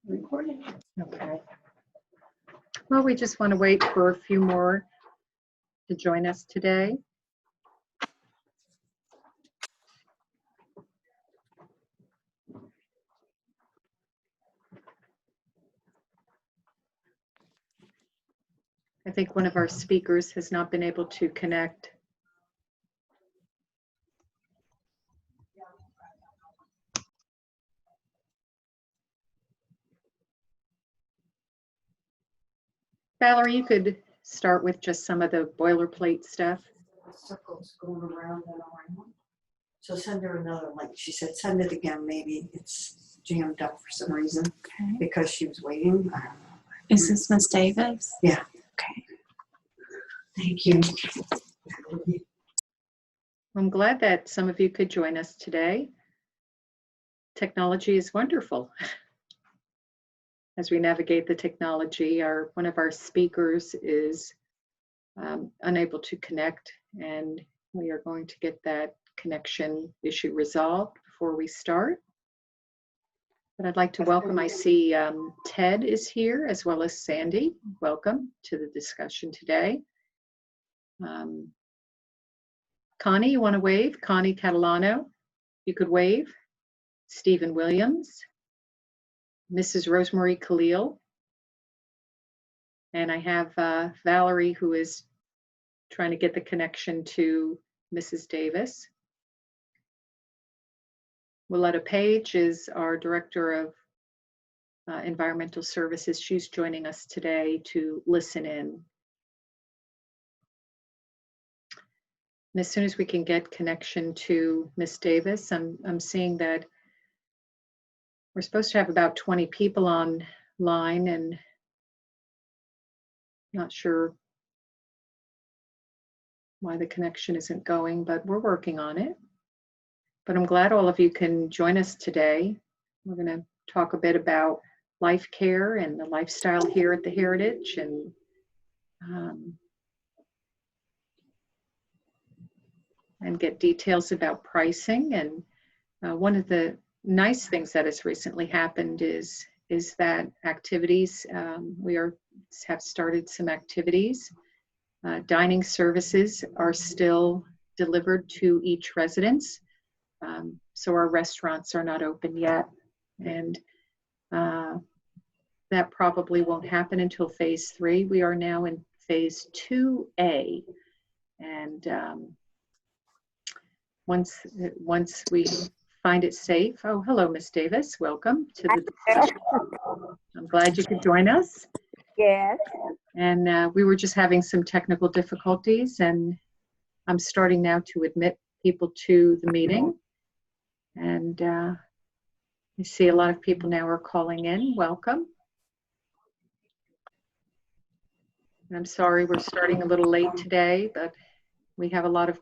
Recording. Okay. Well, we just want to wait for a few more to join us today. I think one of our speakers has not been able to connect. Valerie, you could start with just some of the boilerplate stuff. Circles going around and around. So send her another link. She said, send it again. Maybe it's jammed up for some reason Okay. because she was waiting. I don't know. Is this Miss Davis? Yeah. Okay. Thank you. I'm glad that some of you could join us today. Technology is wonderful. As we navigate the technology, one of our speakers is unable to connect, and we are going to get that connection issue resolved before we start. But I'd like to welcome, I see Ted is here as well as Sandy. Welcome to the discussion today. Connie, you want to wave? Connie Catalano, you could wave. Stephen Williams, Mrs. Rosemary Khalil, and I have Valerie, who is trying to get the connection to Mrs. Davis. Willetta Page is our Director of Environmental Services. She's joining us today to listen in. And as soon as we can get connection to Miss Davis, I'm seeing that we're supposed to have about 20 people online, and not sure why the connection isn't going, but we're working on it. But I'm glad all of you can join us today. We're going to talk a bit about life care and the lifestyle here at the Heritage, and get details about pricing. And one of the nice things that has recently happened is that activities, we have started some activities. Dining services are still delivered to each residence. So our restaurants are not open yet. And that probably won't happen until phase 3. We are now in phase 2A. And once we find it safe. Oh, hello, Miss Davis. Welcome to the discussion. I'm glad you could join us. Yes. And we were just having some technical difficulties, and I'm starting now to admit people to the meeting. And I see a lot of people now are calling in. Welcome. And I'm sorry we're starting a little late today, but we have a lot of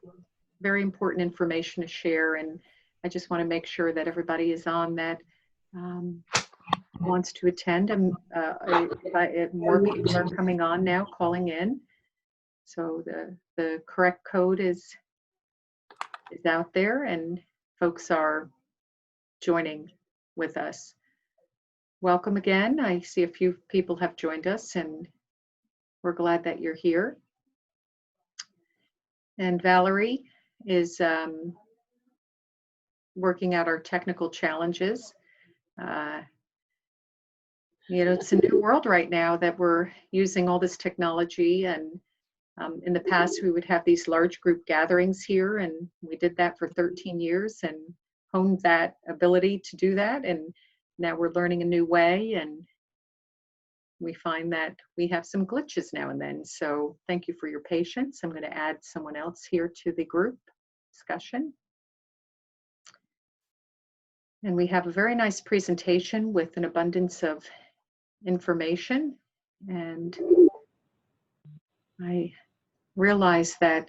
very important information to share, and I just want to make sure that everybody is on that wants to attend. And more people are coming on now, calling in. So the correct code is out there, and folks are joining with us. Welcome again. I see a few people have joined us, and we're glad that you're here. And Valerie is working out our technical challenges. You know, it's a new world right now that we're using all this technology, and in the past we would have these large group gatherings here, and we did that for 13 years and honed that ability to do that, and now we're learning a new way, and we find that we have some glitches now and then. So thank you for your patience. I'm going to add someone else here to the group discussion. And we have a very nice presentation with an abundance of information. And I realize that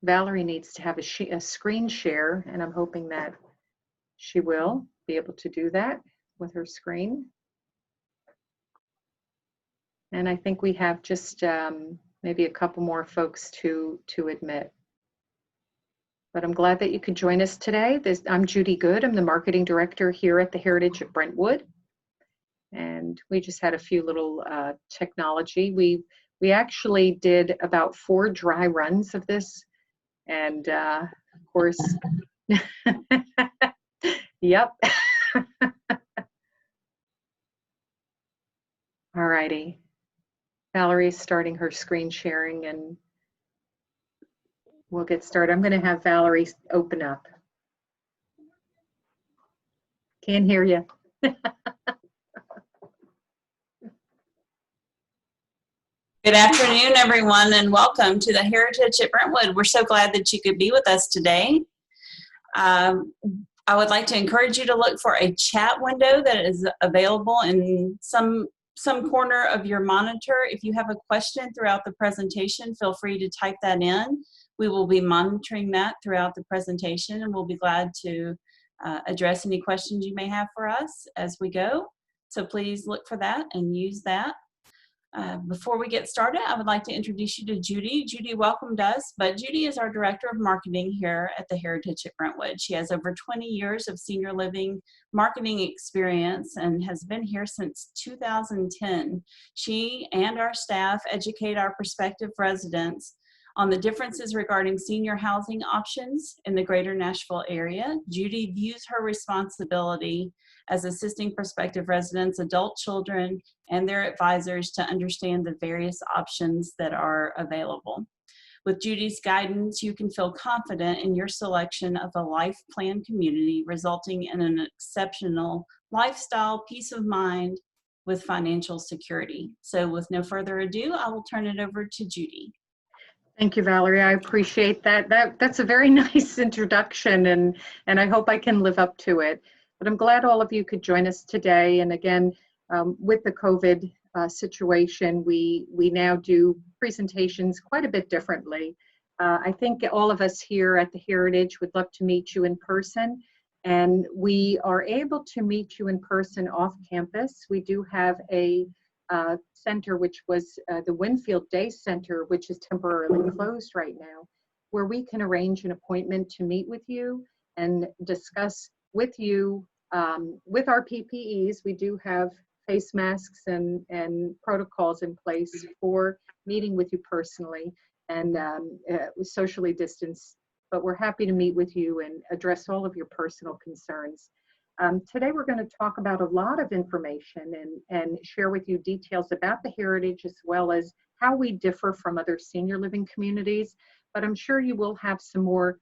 Valerie needs to have a screen share, and I'm hoping that she will be able to do that with her screen. And I think we have just maybe a couple more folks to admit. But I'm glad that you could join us today. I'm Judy Good. I'm the marketing director here at the Heritage at Brentwood. And we just had a few little technology. We actually did about 4 dry runs of this, and of course, yep. All righty. Valerie's starting her screen sharing, and we'll get started. I'm going to have Valerie open up. Can't hear you. Good afternoon, everyone, and welcome to the Heritage at Brentwood. We're so glad that you could be with us today. I would like to encourage you to look for a chat window that is available in some corner of your monitor. If you have a question throughout the presentation, feel free to type that in. We will be monitoring that throughout the presentation, and we'll be glad to address any questions you may have for us as we go. So please look for that and use that. Before we get started, I would like to introduce you to Judy. Judy welcomed us, but Judy is our Director of Marketing here at the Heritage at Brentwood. She has over 20 years of senior living marketing experience and has been here since 2010. She and our staff educate our prospective residents on the differences regarding senior housing options in the greater Nashville area. Judy views her responsibility as assisting prospective residents, adult children, and their advisors to understand the various options that are available. With Judy's guidance, you can feel confident in your selection of a life plan community, resulting in an exceptional lifestyle, peace of mind, with financial security. So with no further ado, I will turn it over to Judy. Thank you, Valerie. I appreciate that. That's a very nice introduction, and I hope I can live up to it. But I'm glad all of you could join us today. And again, with the COVID situation, we now do presentations quite a bit differently. I think all of us here at the Heritage would love to meet you in person, and we are able to meet you in person off campus. We do have a center, which was the Winfield Day Center, which is temporarily closed right now, where we can arrange an appointment to meet with you and discuss with you with our PPEs. We do have face masks and protocols in place for meeting with you personally and socially distanced, but we're happy to meet with you and address all of your personal concerns. Today we're going to talk about a lot of information and share with you details about the Heritage as well as how we differ from other senior living communities, but I'm sure you will have some more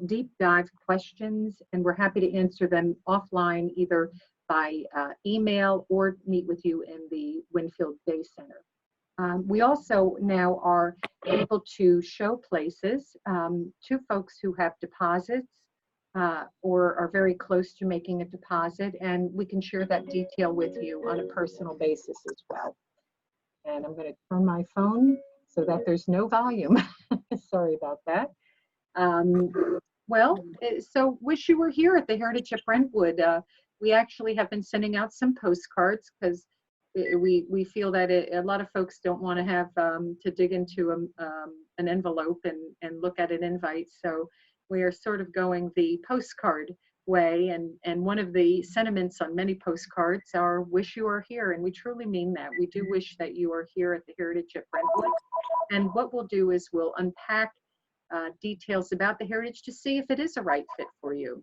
deep dive questions, and we're happy to answer them offline either by email or meet with you in the Winfield Day Center. We also now are able to show places to folks who have deposits or are very close to making a deposit, and we can share that detail with you on a personal basis as well. And I'm going to turn my phone so that there's no volume. Sorry about that. So wish you were here at the Heritage at Brentwood. We actually have been sending out some postcards because we feel that a lot of folks don't want to have to dig into an envelope and look at an invite. So we are sort of going the postcard way, and one of the sentiments on many postcards are wish you were here, and we truly mean that. We do wish that you are here at the Heritage at Brentwood, and what we'll do is we'll unpack details about the Heritage to see if it is a right fit for you.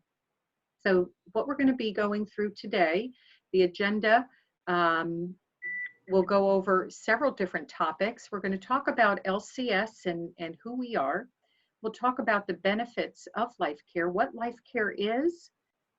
So what we're going to be going through today, the agenda, we'll go over several different topics. We're going to talk about LCS and who we are. We'll talk about the benefits of LifeCare, what LifeCare is,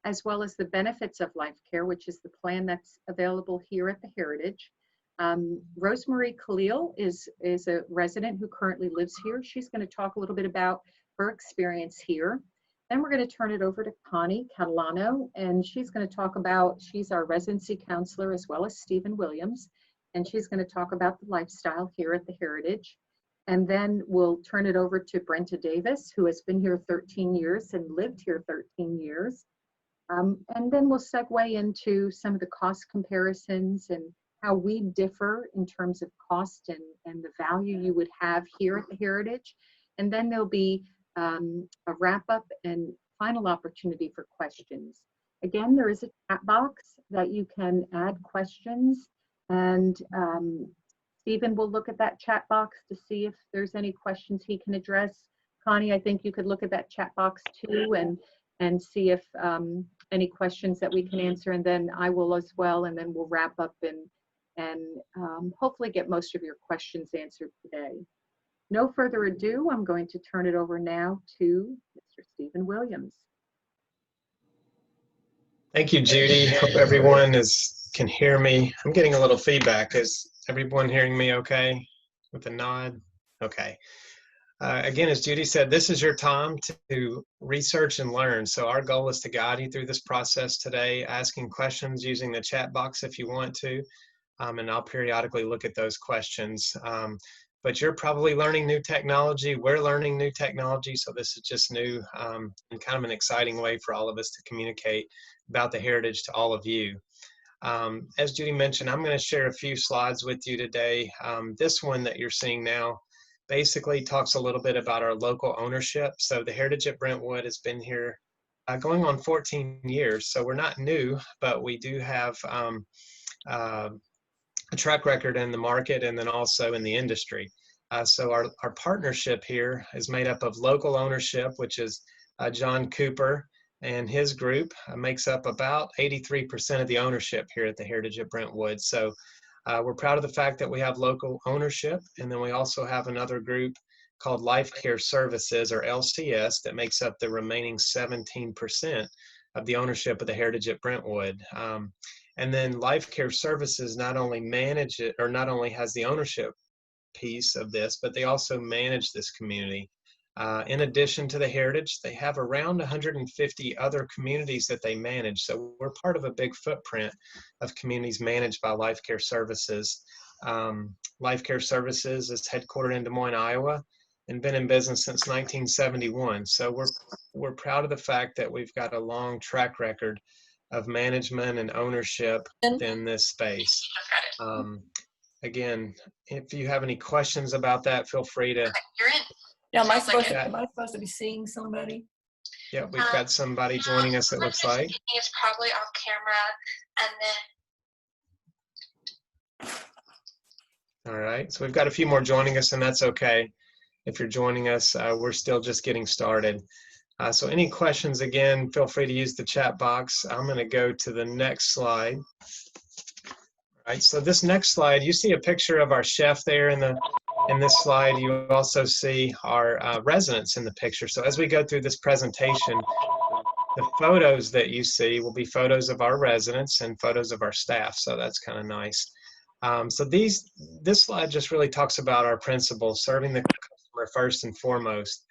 as well as the benefits of LifeCare, which is the plan that's available here at the Heritage. Rosemarie Khalil is a resident who currently lives here. She's going to talk a little bit about her experience here. Then we're going to turn it over to Connie Catalano, and she's going to talk about, she's our residency counselor as well as Stephen Williams, and she's going to talk about the lifestyle here at the Heritage. And then we'll turn it over to Brenta Davis, who has been here 13 years and lived here 13 years. And then we'll segue into some of the cost comparisons and how we differ in terms of cost and the value you would have here at the Heritage. And then there'll be a wrap up and final opportunity for questions. again, there is a chat box that you can add questions, and Stephen will look at that chat box to see if there's any questions he can address. Connie, I think you could look at that chat box too and see if any questions that we can answer, and then I will as well, and then we'll wrap up and hopefully get most of your questions answered today. No further ado, I'm going to turn it over now to Mr. Stephen Williams. Thank you, Judy. Hope everyone can hear me. I'm getting a little feedback. Is everyone hearing me okay with a nod? Okay. Again, as Judy said, this is your time to research and learn. So our goal is to guide you through this process today, asking questions using the chat box if you want to, and I'll periodically look at those questions. But you're probably learning new technology. We're learning new technology, so this is just new and kind of an exciting way for all of us to communicate about the heritage to all of you. As Judy mentioned, I'm going to share a few slides with you today. This one that you're seeing now basically talks a little bit about our local ownership. So the Heritage at Brentwood has been here going on 14 years. So we're not new, but we do have a track record in the market and then also in the industry. So our partnership here is made up of local ownership, which is John Cooper and his group makes up about 83% of the ownership here at the Heritage at Brentwood. So we're proud of the fact that we have local ownership, and then we also have another group called LifeCare Services, or LCS, that makes up the remaining 17% of the ownership of the Heritage at Brentwood. And then LifeCare Services not only manage it, or not only has the ownership piece of this, but they also manage this community. In addition to the Heritage, they have around 150 other communities that they manage. So we're part of a big footprint of communities managed by LifeCare Services. LifeCare Services is headquartered in Des Moines, Iowa, and been in business since 1971. So we're proud of the fact that we've got a long track record of management and ownership in this space. Again, if you have any questions about that, feel free to. Yeah, am I supposed to be seeing somebody? Yeah, we've got somebody joining us, it looks like. He's probably off camera, and then. All right, so we've got a few more joining us, and that's okay. If you're joining us, we're still just getting started. So any questions, again, feel free to use the chat box. I'm going to go to the next slide. All right, so this next slide, you see a picture of our chef there in this slide. You also see our residents in the picture. So as we go through this presentation, the photos that you see will be photos of our residents and photos of our staff. So that's kind of nice. So this slide just really talks about our principles, serving the customer first and foremost.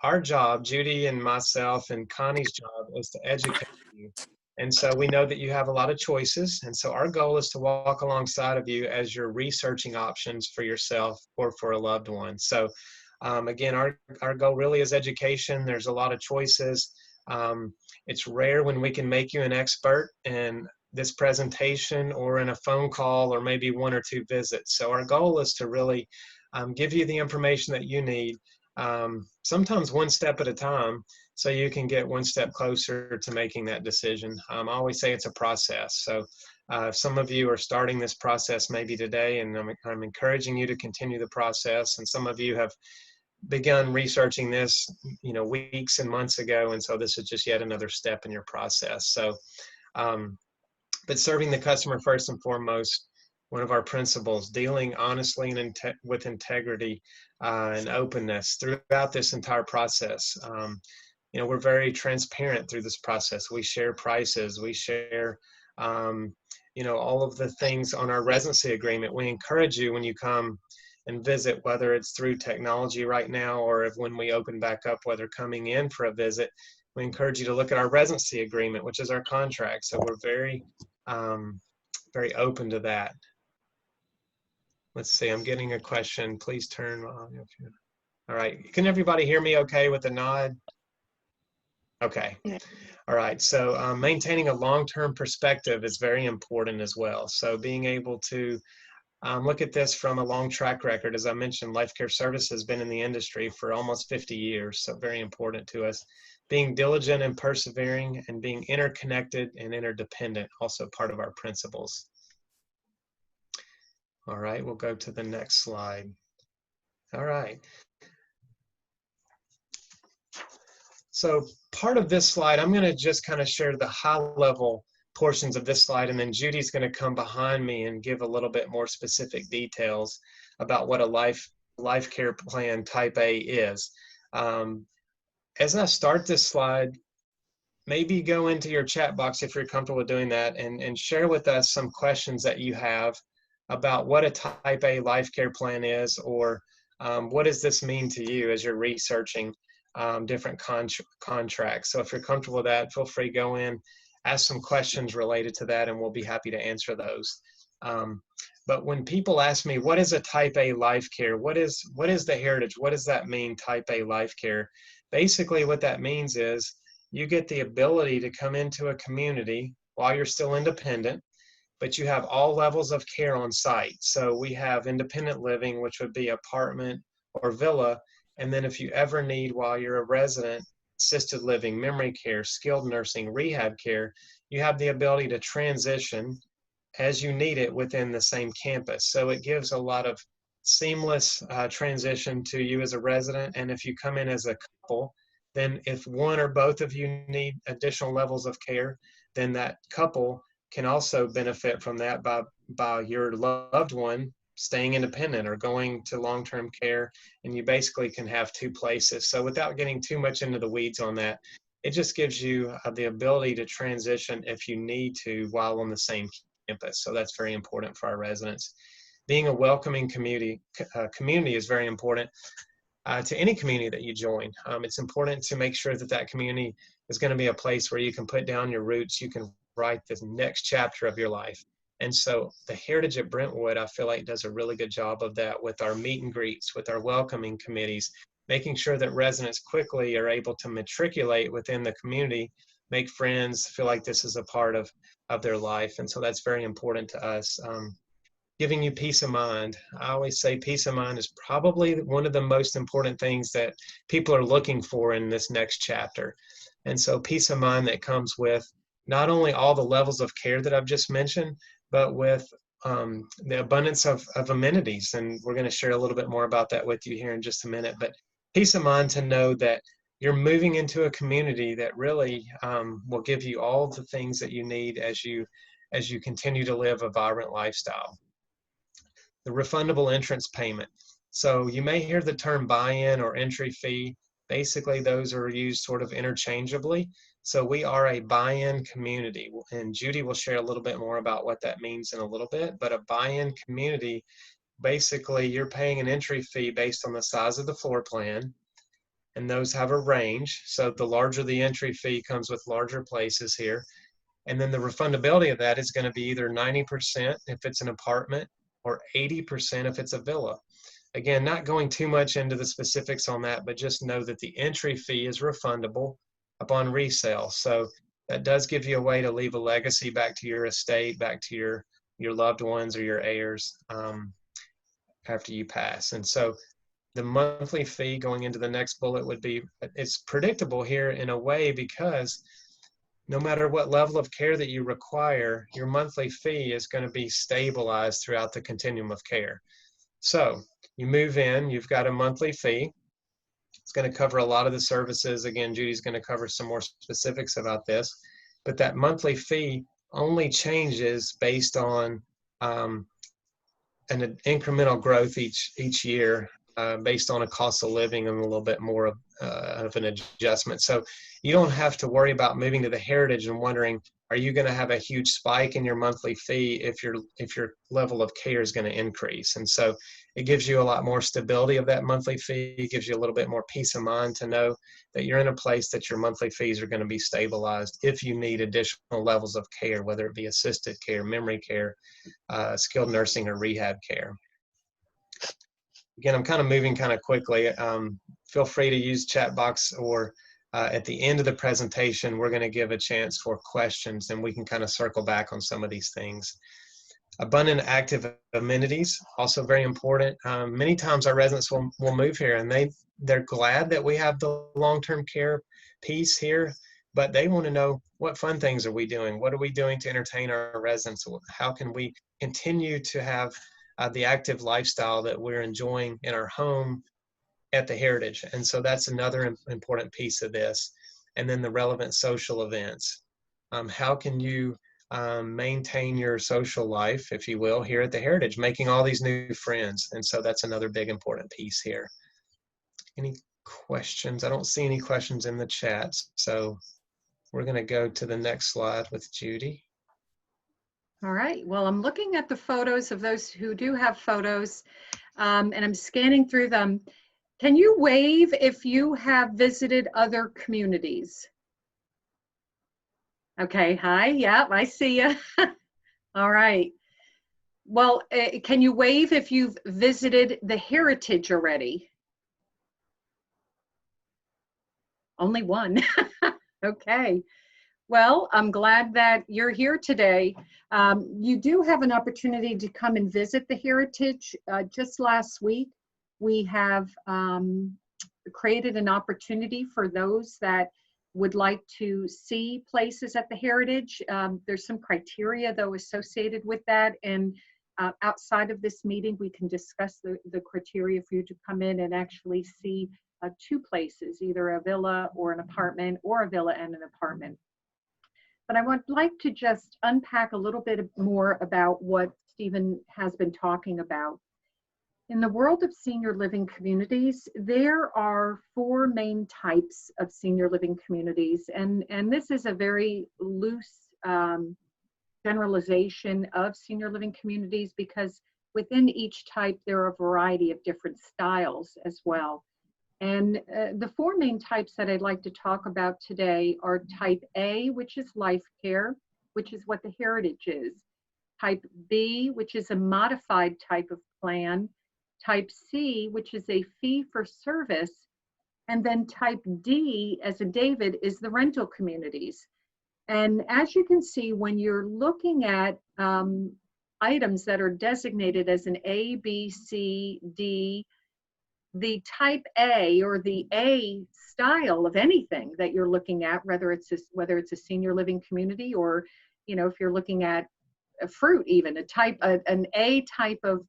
Our job, Judy and myself and Connie's job, is to educate you. And so we know that you have a lot of choices. And so our goal is to walk alongside of you as you're researching options for yourself or for a loved one. So again, our goal really is education. There's a lot of choices. It's rare when we can make you an expert in this presentation or in a phone call or maybe 1 or 2 visits. So our goal is to really give you the information that you need, sometimes one step at a time, so you can get one step closer to making that decision. I always say it's a process. So some of you are starting this process maybe today, and I'm encouraging you to continue the process. And some of you have begun researching this, weeks and months ago, and so this is just yet another step in your process. So, but serving the customer first and foremost, one of our principles, dealing honestly and with integrity and openness throughout this entire process. We're very transparent through this process. We share prices. We share, all of the things on our residency agreement. We encourage you when you come and visit, whether it's through technology right now or when we open back up, whether coming in for a visit, we encourage you to look at our residency agreement, which is our contract. So we're very, very open to that. Let's see, I'm getting a question. Please turn on. All right, can everybody hear me okay with a nod? Okay. All right, so maintaining a long-term perspective is very important as well. So being able to look at this from a long track record. As I mentioned, LifeCare Services has been in the industry for almost 50 years, so very important to us. being diligent and persevering, and being interconnected and interdependent, also part of our principles. All right, we'll go to the next slide. All right. So part of this slide, I'm going to just kind of share the high-level portions of this slide, and then Judy's going to come behind me and give a little bit more specific details about what a LifeCare Plan Type A is. As I start this slide, maybe go into your chat box if you're comfortable with doing that, and share with us some questions that you have about what a Type A LifeCare Plan is, or what does this mean to you as you're researching different contracts. So if you're comfortable with that, feel free to go in, ask some questions related to that, and we'll be happy to answer those. But when people ask me, what is a Type A LifeCare? What is the heritage? What does that mean, Type A LifeCare? Basically, what that means is you get the ability to come into a community while you're still independent, but you have all levels of care on site. So we have independent living, which would be apartment or villa. And then if you ever need, while you're a resident, assisted living, memory care, skilled nursing, rehab care, you have the ability to transition as you need it within the same campus. So it gives a lot of seamless transition to you as a resident. And if you come in as a couple, then if one or both of you need additional levels of care, then that couple can also benefit from that by your loved one staying independent or going to long-term care, and you basically can have two places. So without getting too much into the weeds on that, it just gives you the ability to transition if you need to while on the same campus. So that's very important for our residents. Being a welcoming community is very important to any community that you join. It's important to make sure that that community is going to be a place where you can put down your roots, you can write the next chapter of your life. And so the Heritage at Brentwood, I feel like, does a really good job of that with our meet and greets, with our welcoming committees, making sure that residents quickly are able to matriculate within the community, make friends, feel like this is a part of their life. And so that's very important to us. Giving you peace of mind. I always say peace of mind is probably one of the most important things that people are looking for in this next chapter. And so peace of mind that comes with not only all the levels of care that I've just mentioned, but with the abundance of amenities. And we're going to share a little bit more about that with you here in just a minute. But peace of mind to know that you're moving into a community that really will give you all the things that you need as you continue to live a vibrant lifestyle. The refundable entrance payment. So you may hear the term buy-in or entry fee. Basically, those are used sort of interchangeably. So we are a buy-in community, and Judy will share a little bit more about what that means in a little bit. But a buy-in community, basically you're paying an entry fee based on the size of the floor plan, and those have a range. So the larger the entry fee comes with larger places here. And then the refundability of that is going to be either 90% if it's an apartment or 80% if it's a villa. Again, not going too much into the specifics on that, but just know that the entry fee is refundable upon resale. So that does give you a way to leave a legacy back to your estate, back to your loved ones or your heirs after you pass. And so the monthly fee going into the next bullet would be, it's predictable here in a way because no matter what level of care that you require, your monthly fee is going to be stabilized throughout the continuum of care. So you move in, you've got a monthly fee. It's going to cover a lot of the services. Again, Judy's going to cover some more specifics about this, but that monthly fee only changes based on an incremental growth each year based on a cost of living and a little bit more of an adjustment. So you don't have to worry about moving to the Heritage and wondering, are you going to have a huge spike in your monthly fee if your level of care is going to increase? And so it gives you a lot more stability of that monthly fee. It gives you a little bit more peace of mind to know that you're in a place that your monthly fees are going to be stabilized if you need additional levels of care, whether it be assisted care, memory care, skilled nursing, or rehab care. Again, I'm kind of moving kind of quickly. Feel free to use chat box, or at the end of the presentation, we're going to give a chance for questions and we can kind of circle back on some of these things. Abundant active amenities, also very important. Many times our residents will move here and they're glad that we have the long-term care piece here, but they want to know, what fun things are we doing? What are we doing to entertain our residents? How can we continue to have the active lifestyle that we're enjoying in our home at the Heritage? And so that's another important piece of this. And then the relevant social events. How can you maintain your social life, if you will, here at the Heritage, making all these new friends? And so that's another big important piece here. Any questions? I don't see any questions in the chat, so we're going to go to the next slide with Judy. All right, well, I'm looking at the photos of those who do have photos, and I'm scanning through them. Can you wave if you have visited other communities? Okay, hi, yeah, I see you. All right. Well, can you wave if you've visited the Heritage already? Only one. Okay. Well, I'm glad that you're here today. You do have an opportunity to come and visit the Heritage. Just last week, we have created an opportunity for those that would like to see places at the Heritage. There's some criteria, though, associated with that. And outside of this meeting, we can discuss the criteria for you to come in and actually see 2 places, either a villa or an apartment, or a villa and an apartment. But I would like to just unpack a little bit more about what Stephen has been talking about. In the world of senior living communities, there are 4 main types of senior living communities. And this is a very loose generalization of senior living communities, because within each type, there are a variety of different styles as well. And the 4 main types that I'd like to talk about today are type A, which is LifeCare, which is what the Heritage is. Type B, which is a modified type of plan. Type C, which is a fee for service. And then type D, as in David, is the rental communities. And as you can see, when you're looking at items that are designated as an A, B, C, D, the type A, or the A style of anything that you're looking at, whether it's a senior living community, or, you know, if you're looking at a fruit, even an A type of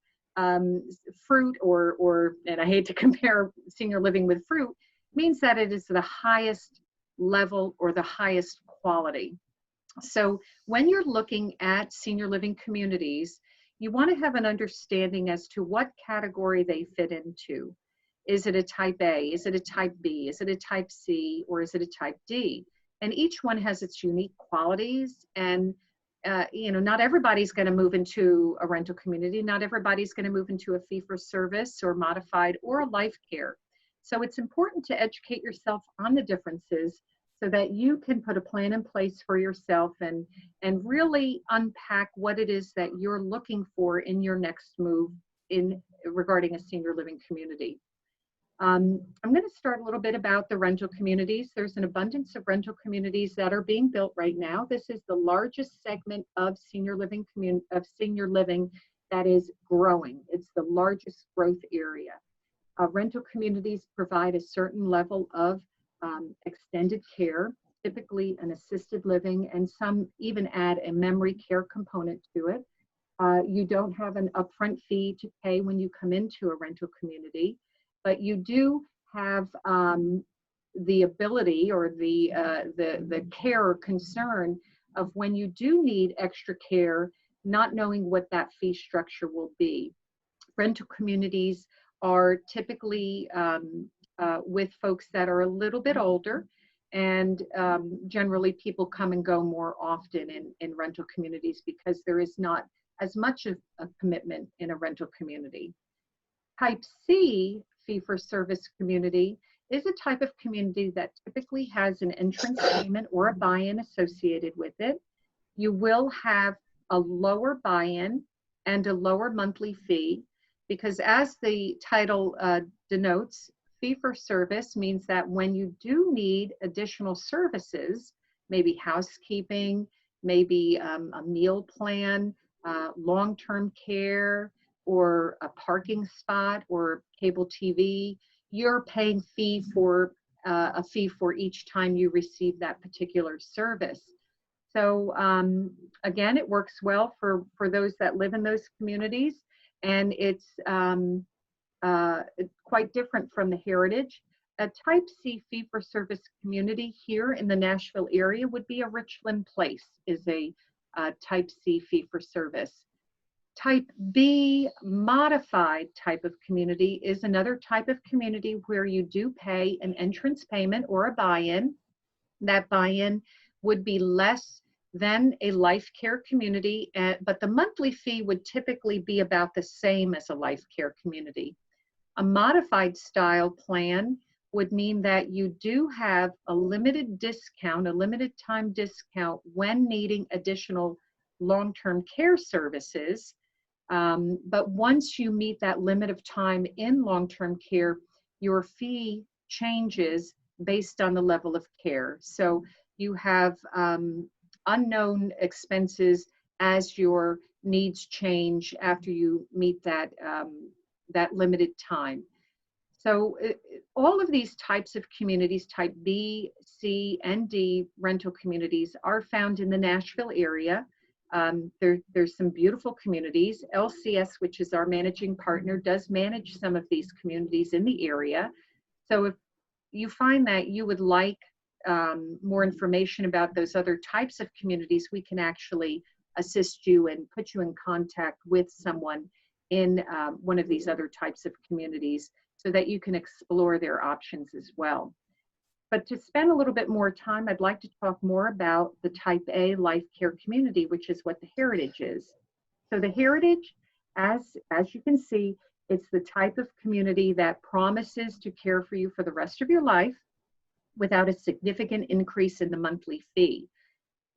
fruit, or and I hate to compare senior living with fruit, means that it is the highest level or the highest quality. So when you're looking at senior living communities, you want to have an understanding as to what category they fit into. Is it a type A? Is it a type B? Is it a type C? Or is it a type D? And each one has its unique qualities. And, you know, not everybody's going to move into a rental community. Not everybody's going to move into a fee for service or modified or a life care. So it's important to educate yourself on the differences so that you can put a plan in place for yourself and really unpack what it is that you're looking for in your next move regarding a senior living community. I'm going to start a little bit about the rental communities. There's an abundance of rental communities that are being built right now. This is the largest segment of senior living that is growing. It's the largest growth area. Rental communities provide a certain level of extended care, typically an assisted living, and some even add a memory care component to it. You don't have an upfront fee to pay when you come into a rental community, but you do have the ability, or the care or concern of when you do need extra care, not knowing what that fee structure will be. Rental communities are typically with folks that are a little bit older, and generally people come and go more often in rental communities because there is not as much of a commitment in a rental community. Type C, fee-for-service community, is a type of community that typically has an entrance payment or a buy-in associated with it. You will have a lower buy-in and a lower monthly fee, because as the title denotes, fee-for-service means that when you do need additional services, maybe housekeeping, maybe a meal plan, long-term care, or a parking spot, or cable TV, you're paying fee for a fee for each time you receive that particular service. So again, it works well for those that live in those communities, and it's quite different from the Heritage. A Type C fee-for-service community here in the Nashville area would be a Richland Place, is a Type C fee-for-service. Type B modified type of community is another type of community where you do pay an entrance payment or a buy-in. That buy-in would be less than a LifeCare community, but the monthly fee would typically be about the same as a LifeCare community. A modified style plan would mean that you do have a limited discount, a limited time discount when needing additional long-term care services. But once you meet that limit of time in long-term care, your fee changes based on the level of care. So you have unknown expenses as your needs change after you meet that, that limited time. So all of these types of communities, type B, C, and D rental communities, are found in the Nashville area. There's some beautiful communities. LCS, which is our managing partner, does manage some of these communities in the area. So if you find that you would like more information about those other types of communities, we can actually assist you and put you in contact with someone in one of these other types of communities so that you can explore their options as well. But to spend a little bit more time, I'd like to talk more about the Type A LifeCare community, which is what the Heritage is. So the Heritage, as you can see, it's the type of community that promises to care for you for the rest of your life without a significant increase in the monthly fee.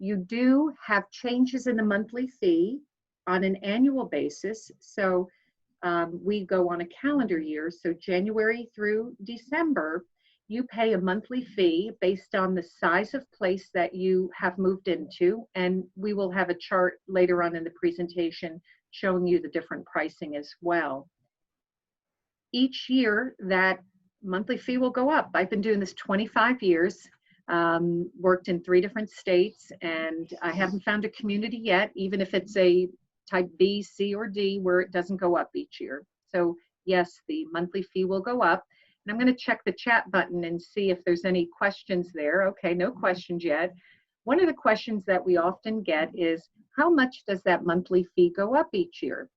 You do have changes in the monthly fee on an annual basis. So we go on a calendar year. So January through December, you pay a monthly fee based on the size of place that you have moved into. And we will have a chart later on in the presentation showing you the different pricing as well. Each year, that monthly fee will go up. I've been doing this 25 years, worked in 3 different states, and I haven't found a community yet, even if it's a type B, C, or D, where it doesn't go up each year. So yes, the monthly fee will go up. And I'm going to check the chat button and see if there's any questions there. Okay, no questions yet. One of the questions that we often get is, how much does that monthly fee go up each year?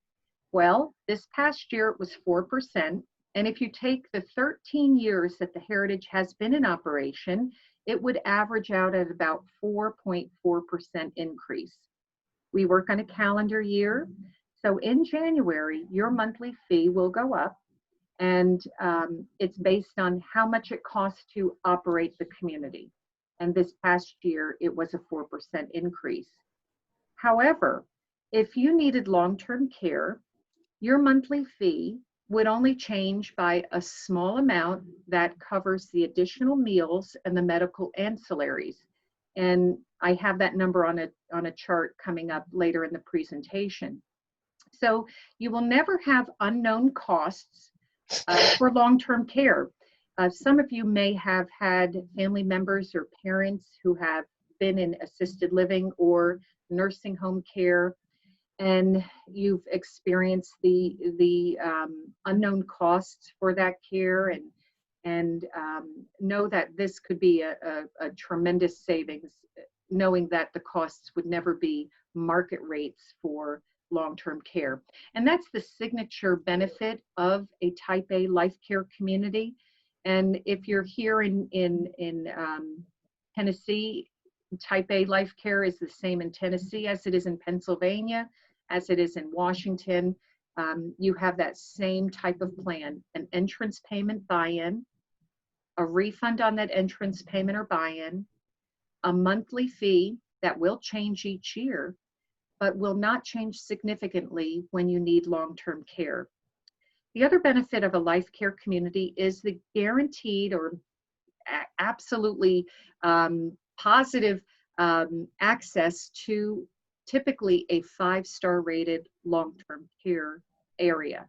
Well, this past year it was 4%. And if you take the 13 years that the Heritage has been in operation, it would average out at about 4.4% increase. We work on a calendar year. So in January, your monthly fee will go up, and it's based on how much it costs to operate the community. And this past year, it was a 4% increase. However, if you needed long-term care, your monthly fee would only change by a small amount that covers the additional meals and the medical ancillaries. And I have that number on a chart coming up later in the presentation. So you will never have unknown costs for long-term care. Some of you may have had family members or parents who have been in assisted living or nursing home care, and you've experienced the unknown costs for that care, and know that this could be a tremendous savings, knowing that the costs would never be market rates for long-term care. And that's the signature benefit of a Type A LifeCare community. And if you're here in Tennessee, Type A LifeCare is the same in Tennessee as it is in Pennsylvania, as it is in Washington. You have that same type of plan: an entrance payment buy-in, a refund on that entrance payment or buy-in, a monthly fee that will change each year, but will not change significantly when you need long-term care. The other benefit of a LifeCare community is the guaranteed or absolutely positive access to typically a 5-star rated long-term care area.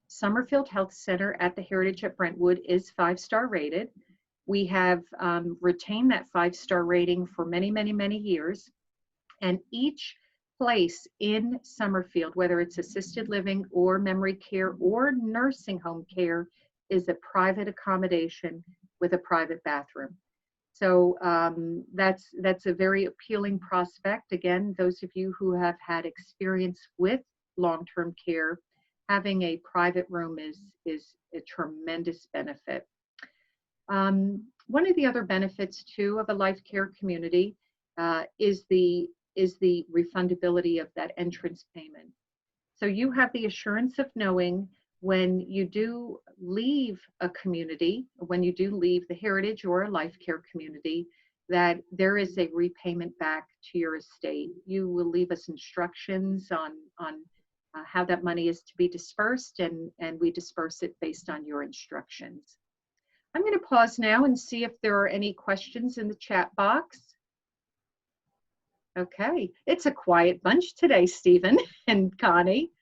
Summerfield Health Center at the Heritage at Brentwood is 5-star rated. We have retained that 5-star rating for many, many, many years. And each place in Summerfield, whether it's assisted living or memory care or nursing home care, is a private accommodation with a private bathroom. So that's a very appealing prospect. Again, those of you who have had experience with long-term care, having a private room is a tremendous benefit. One of the other benefits too of a LifeCare community is the refundability of that entrance payment. So you have the assurance of knowing when you do leave a community, when you do leave the Heritage or a LifeCare community, that there is a repayment back to your estate. You will leave us instructions on how that money is to be dispersed, and we disperse it based on your instructions. I'm going to pause now and see if there are any questions in the chat box. Okay, it's a quiet bunch today, Stephen and Connie.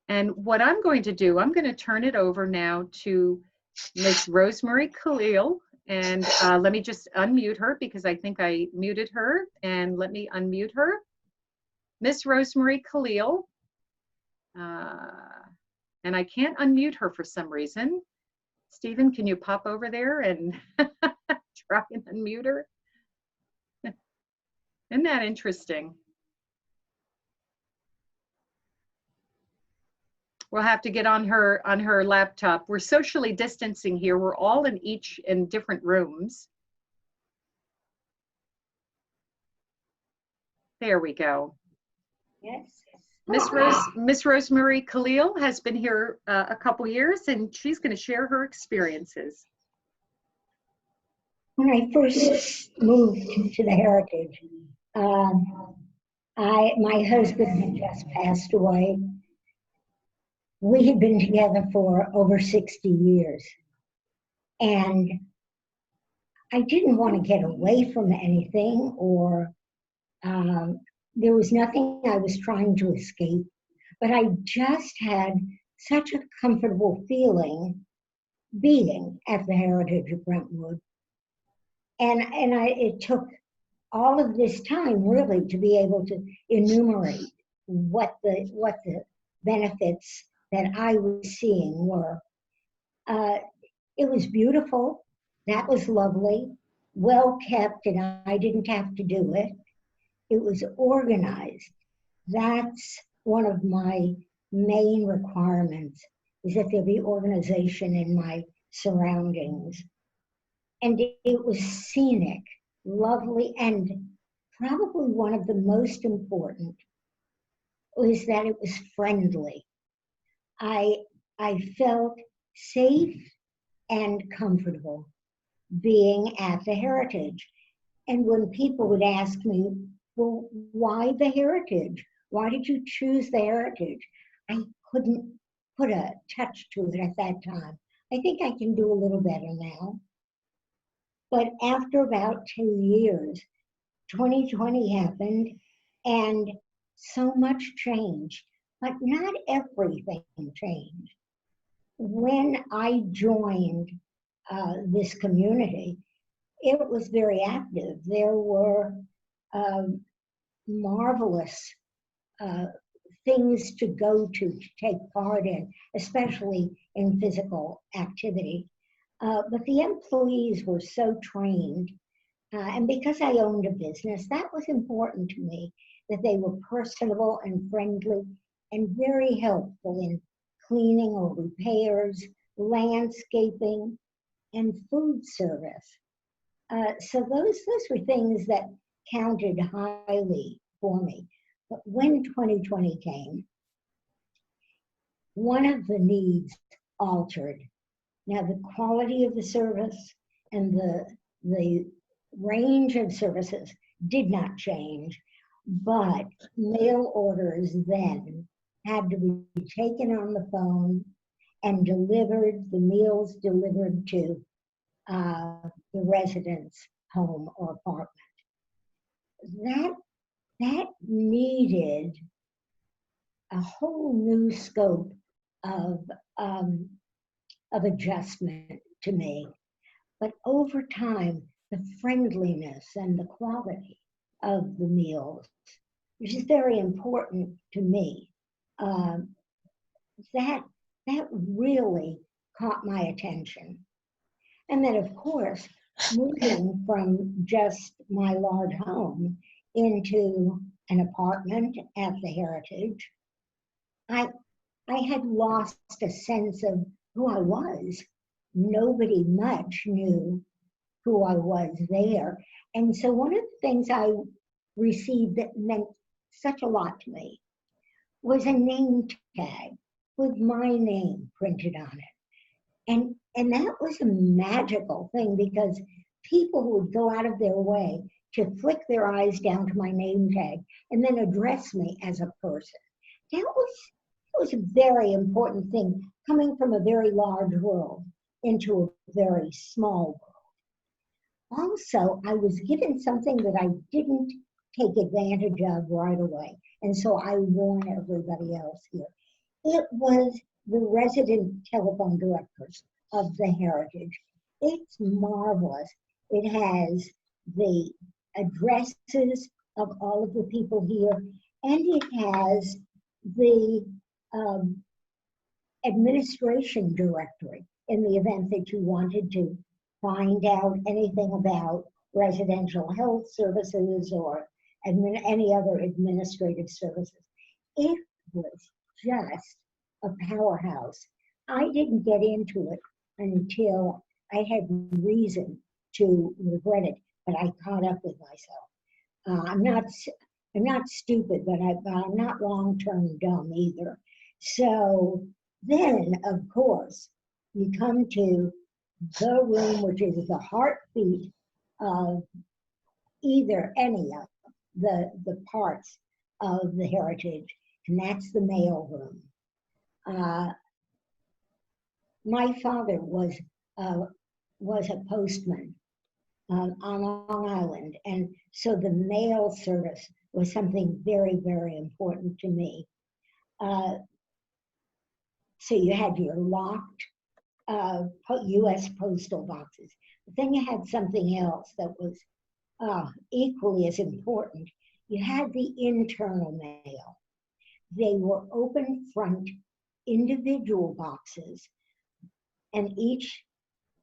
And what I'm going to do, I'm going to turn it over now to Miss Rosemary Khalil. And let me just unmute her because I think I muted her. And let me unmute her. Miss Rosemary Khalil. And I can't unmute her for some reason. Stephen, can you pop over there and try and unmute her? Isn't that interesting? We'll have to get on her laptop. We're socially distancing here. We're all in different rooms. There we go. Yes. Miss Rosemary Khalil has been here a couple years, and she's going to share her experiences. When I first moved to the Heritage, my husband had just passed away. We had been together for over 60 years. And I didn't want to get away from anything, or there was nothing I was trying to escape. But I just had such a comfortable feeling being at the Heritage of Brentwood. And it took all of this time really to be able to enumerate what the benefits that I was seeing were. It was beautiful. That was lovely. Well kept, and I didn't have to do it. It was organized. That's one of my main requirements, is that there be organization in my surroundings. And it was scenic, lovely, and probably one of the most important was that it was friendly. I felt safe and comfortable being at the Heritage. And when people would ask me, well, why the Heritage? Why did you choose the Heritage? I couldn't put a touch to it at that time. I think I can do a little better now. But after about 2 years, 2020 happened, and so much changed, but not everything changed. When I joined this community, it was very active. There were marvelous things to go to take part in, especially in physical activity. But the employees were so trained, and because I owned a business, that was important to me, that they were personable and friendly and very helpful in cleaning or repairs, landscaping, and food service. So those were things that counted highly for me. But when 2020 came, one of the needs altered. Now, the quality of the service and the range of services did not change, but mail orders then had to be taken on the phone and delivered, the meals delivered to the resident's home or apartment. That needed a whole new scope of adjustment to me. But over time, the friendliness and the quality of the meals, which is very important to me, that really caught my attention. And then, of course, moving from just my large home into an apartment at the Heritage, I had lost a sense of who I was. Nobody much knew who I was there. And so one of the things I received that meant such a lot to me was a name tag with my name printed on it. And that was a magical thing, because people would go out of their way to flick their eyes down to my name tag and then address me as a person. That was a very important thing, coming from a very large world into a very small world. Also, I was given something that I didn't take advantage of right away, and so I warn everybody else here. It was the resident telephone directors of the Heritage. It's marvelous. It has the addresses of all of the people here, and it has the administration directory in the event that you wanted to find out anything about residential health services or any other administrative services. It was just a powerhouse. I didn't get into it until I had reason to regret it, but I caught up with myself. I'm not stupid, but I'm not long-term dumb either. So then, of course, you come to the room, which is the heartbeat of any of the parts of the Heritage, and that's the mail room. My father was a postman on Long Island, and so the mail service was something very, very important to me. So you had your locked U.S. postal boxes. But then you had something else that was equally as important. You had the internal mail. They were open front individual boxes, and each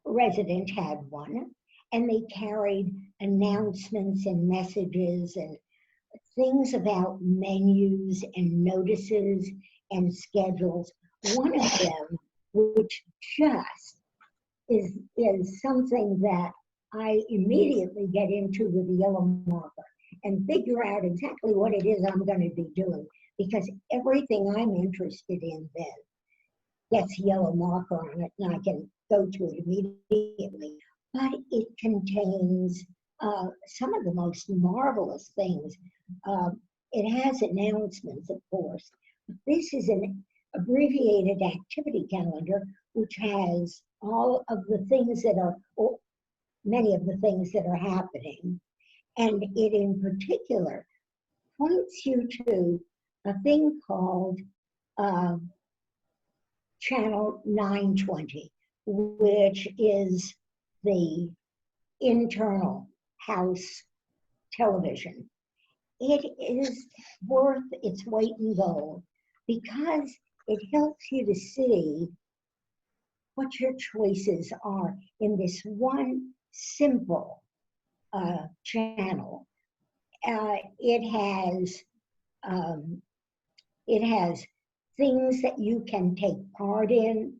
resident had one, and they carried announcements and messages and things about menus and notices and schedules. One of them, which just is something that I immediately get into with the yellow marker and figure out exactly what it is I'm going to be doing, because everything I'm interested in then gets yellow marker on it, and I can go to it immediately. But it contains some of the most marvelous things. It has announcements, of course. This is an abbreviated activity calendar, which has all of the things that are, or many of the things that are happening. And it in particular points you to a thing called Channel 920, which is the internal house television. It is worth its weight in gold because it helps you to see what your choices are in this one simple channel. It has things that you can take part in.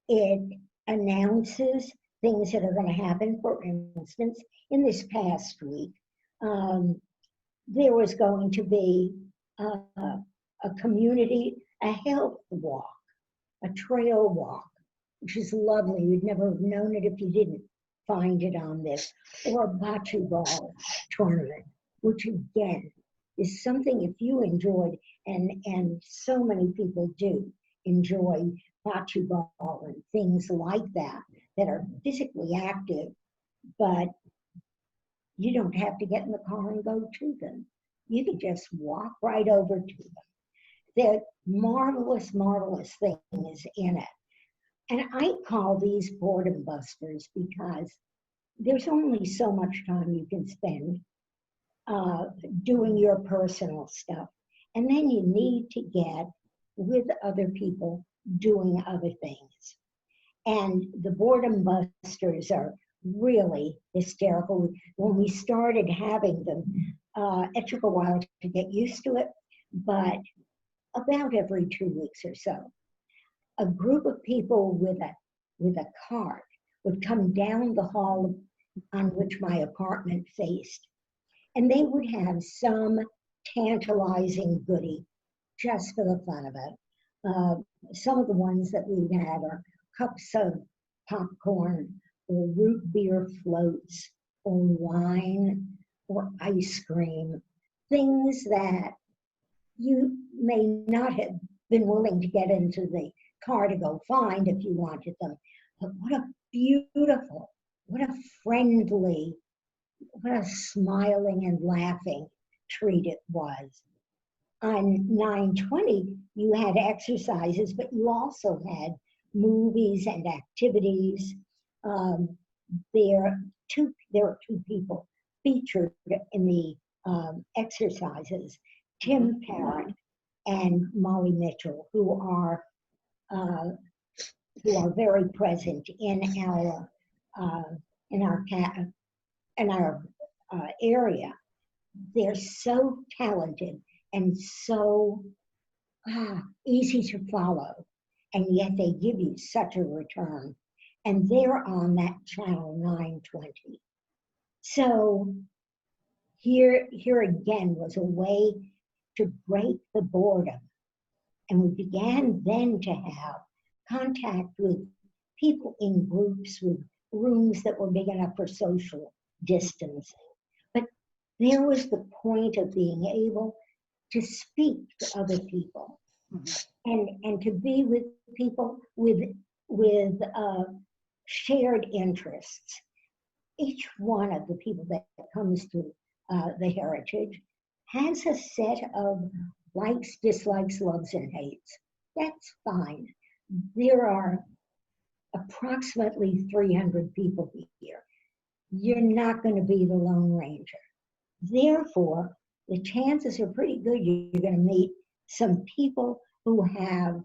It announces things that are going to happen. For instance, in this past week, there was going to be a community, a health walk, a trail walk, which is lovely. You'd never have known it if you didn't find it on this, or a bocce ball tournament, which again is something, if you enjoyed, and so many people do enjoy bocce ball and things like that are physically active, but you don't have to get in the car and go to them. You can just walk right over to them. They're marvelous, marvelous things in it. And I call these boredom busters because there's only so much time you can spend doing your personal stuff. And then you need to get with other people doing other things. And the boredom busters are really hysterical. When we started having them, it took a while to get used to it, but about every 2 weeks or so, a group of people with a cart would come down the hall on which my apartment faced, and they would have some tantalizing goodie just for the fun of it. Some of the ones that we've had are cups of popcorn or root beer floats or wine or ice cream, things that you may not have been willing to get into the car to go find if you wanted them. But what a beautiful, what a friendly, what a smiling and laughing treat it was. On 9/20, you had exercises, but you also had movies and activities. There are two people featured in the exercises, Tim Parrott and Molly Mitchell, who are very present in our area. They're so talented and so easy to follow, and yet they give you such a return. And they're on that channel 920. So here again was a way to break the boredom. And we began then to have contact with people in groups with rooms that were big enough for social distancing. But there was the point of being able to speak to other people and to be with people with shared interests. Each one of the people that comes to the Heritage has a set of likes, dislikes, loves, and hates. That's fine. There are approximately 300 people here. You're not going to be the Lone Ranger. Therefore, the chances are pretty good you're going to meet some people who have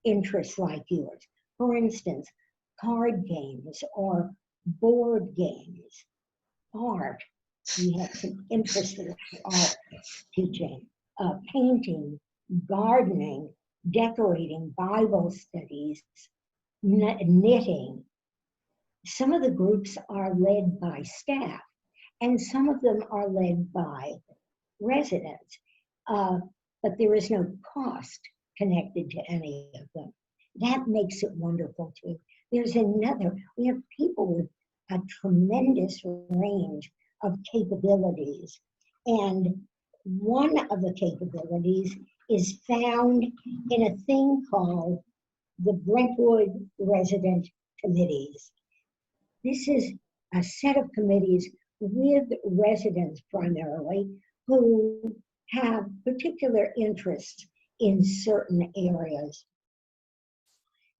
interests like yours. For instance, card games or board games, art. We have some interesting art teaching, painting, gardening, decorating, Bible studies, knitting. Some of the groups are led by staff, and some of them are led by residents, but there is no cost connected to any of them. That makes it wonderful too. We have people with a tremendous range of capabilities, and one of the capabilities is found in a thing called the Brentwood Resident Committees. This is a set of committees with residents primarily who have particular interests in certain areas.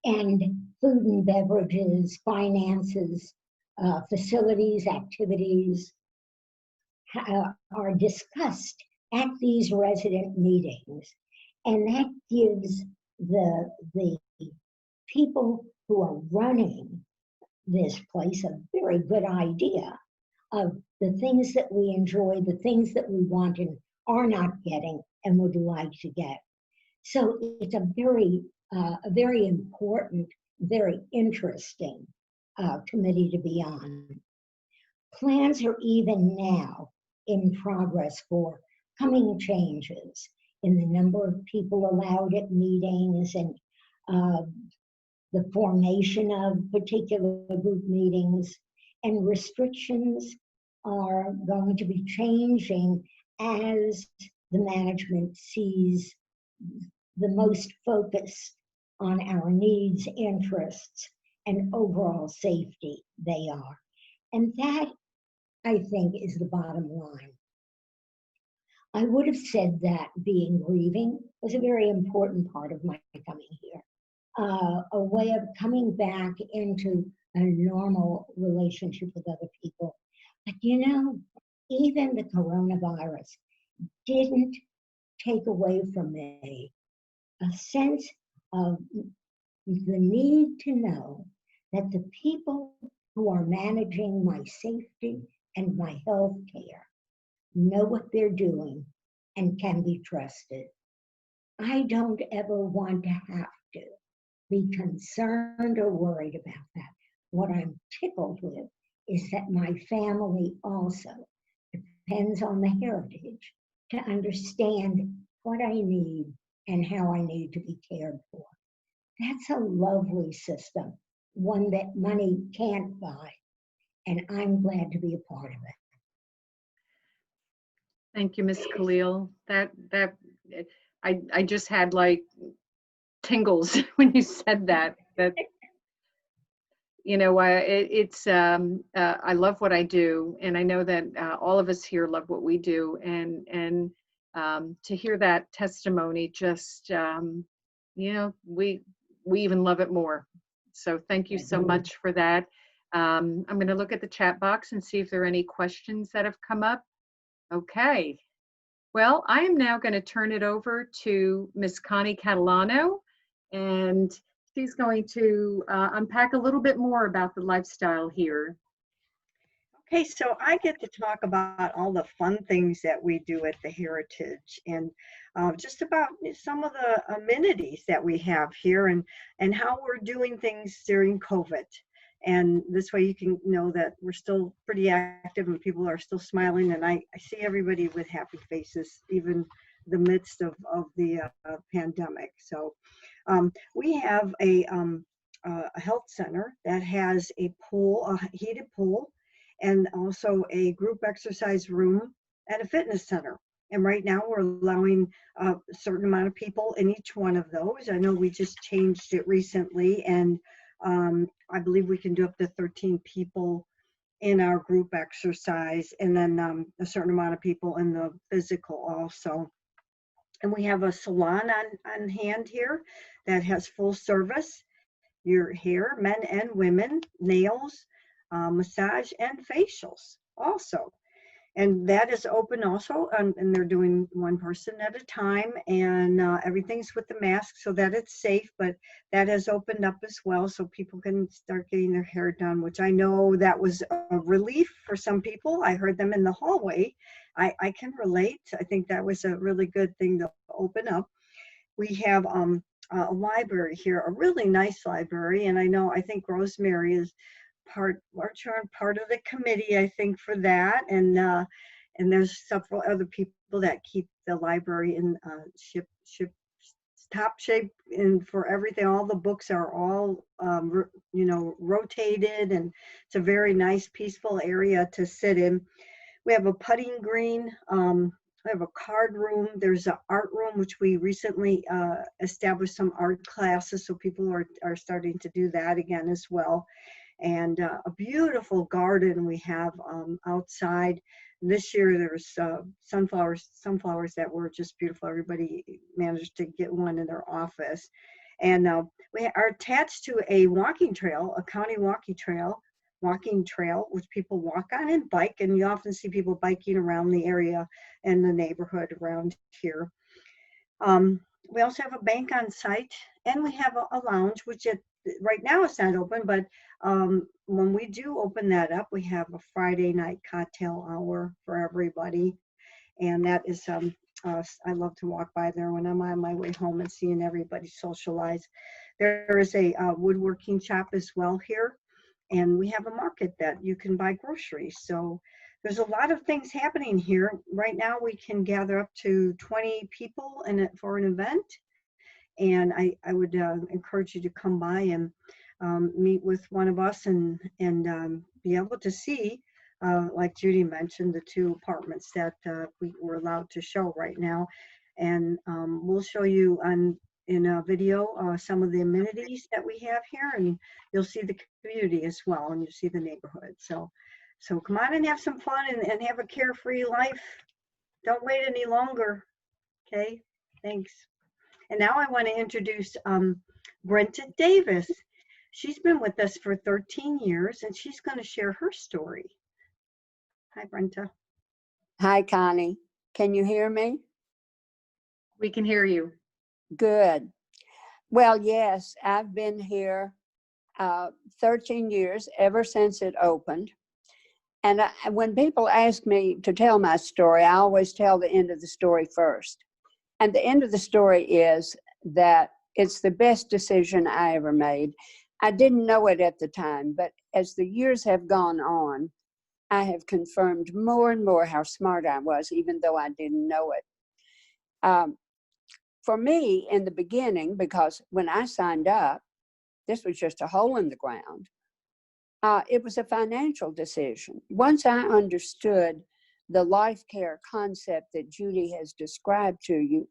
And food and beverages, finances, facilities, activities are discussed at these resident meetings. And that gives the people who are running this place a very good idea of the things that we enjoy, the things that we want and are not getting and would like to get. So it's a very important, very interesting committee to be on. Plans are even now in progress for coming changes in the number of people allowed at meetings and the formation of particular group meetings, and restrictions are going to be changing as the management sees the most focus on our needs, interests, and overall safety they are. And that, I think, is the bottom line. I would have said that being grieving was a very important part of my coming here. A way of coming back into a normal relationship with other people. But even the coronavirus didn't take away from me a sense of the need to know that the people who are managing my safety and my health care know what they're doing and can be trusted. I don't ever want to have to be concerned or worried about that. What I'm tickled with is that my family also depends on the heritage to understand what I need and how I need to be cared for. That's a lovely system, one that money can't buy, and I'm glad to be a part of it. Thank you, Ms. Khalil. I just had like tingles when you said that. I love what I do, and I know that all of us here love what we do, and to hear that testimony, just we even love it more. So thank you so much for that. I'm going to look at the chat box and see if there are any questions that have come up. Okay. Well, I am now going to turn it over to Ms. Connie Catalano, and she's going to unpack a little bit more about the lifestyle here. Okay, so I get to talk about all the fun things that we do at the Heritage, and just about some of the amenities that we have here, and how we're doing things during COVID. And this way you can know that we're still pretty active and people are still smiling, and I see everybody with happy faces, even in the midst of the pandemic. So we have a health center that has a pool, a heated pool, and also a group exercise room and a fitness center. And right now we're allowing a certain amount of people in each one of those. I know we just changed it recently, and I believe we can do up to 13 people in our group exercise, and then a certain amount of people in the physical also. And we have a salon on hand here that has full service, your hair, men and women, nails, massage, and facials also. And that is open also, and they're doing one person at a time, and everything's with the mask so that it's safe, but that has opened up as well so people can start getting their hair done, which I know that was a relief for some people. I heard them in the hallway. I can relate. I think that was a really good thing to open up. We have a library here, a really nice library, and I think Rosemary is part of the committee, I think, for that, and there's several other people that keep the library in top shape, and for everything. All the books are all rotated, and it's a very nice, peaceful area to sit in. We have a putting green. We have a card room. There's an art room, which we recently established some art classes, so people are starting to do that again as well. And a beautiful garden we have outside. This year there's sunflowers that were just beautiful. Everybody managed to get one in their office. And we are attached to a walking trail, a county walking trail, which people walk on and bike, and you often see people biking around the area and the neighborhood around here. We also have a bank on site, and we have a lounge, which right now it's not open, but when we do open that up, we have a Friday night cocktail hour for everybody, and that is I love to walk by there when I'm on my way home and seeing everybody socialize. There is a woodworking shop as well here, and we have a market that you can buy groceries. So there's a lot of things happening here. Right now we can gather up to 20 people for an event. And I would encourage you to come by and meet with one of us and be able to see, like Judy mentioned, the 2 apartments that we were allowed to show right now. And we'll show you in a video some of the amenities that we have here, and you'll see the community as well, and you'll see the neighborhood. So come on and have some fun and have a carefree life. Don't wait any longer. Okay, thanks. And now I want to introduce Brentwood Davis. She's been with us for 13 years, and she's going to share her story. Hi, Brenta. Hi, Connie. Can you hear me? We can hear you. Good. Well, yes, I've been here 13 years, ever since it opened. And when people ask me to tell my story, I always tell the end of the story first. And the end of the story is that it's the best decision I ever made. I didn't know it at the time, but as the years have gone on, I have confirmed more and more how smart I was, even though I didn't know it. For me, in the beginning, because when I signed up, this was just a hole in the ground. It was a financial decision. Once I understood the LifeCare concept that Judy has described to you,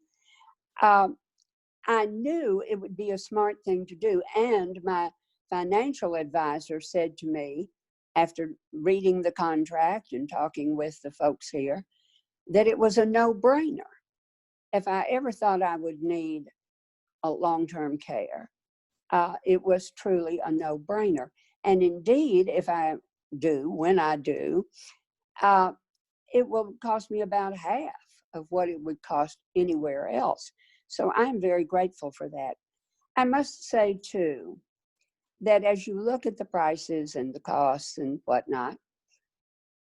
I knew it would be a smart thing to do. And my financial advisor said to me, after reading the contract and talking with the folks here, that it was a no-brainer. If I ever thought I would need a long-term care, it was truly a no-brainer. And indeed, if I do, when I do, it will cost me about half of what it would cost anywhere else. So I'm very grateful for that. I must say, too, that as you look at the prices and the costs and whatnot,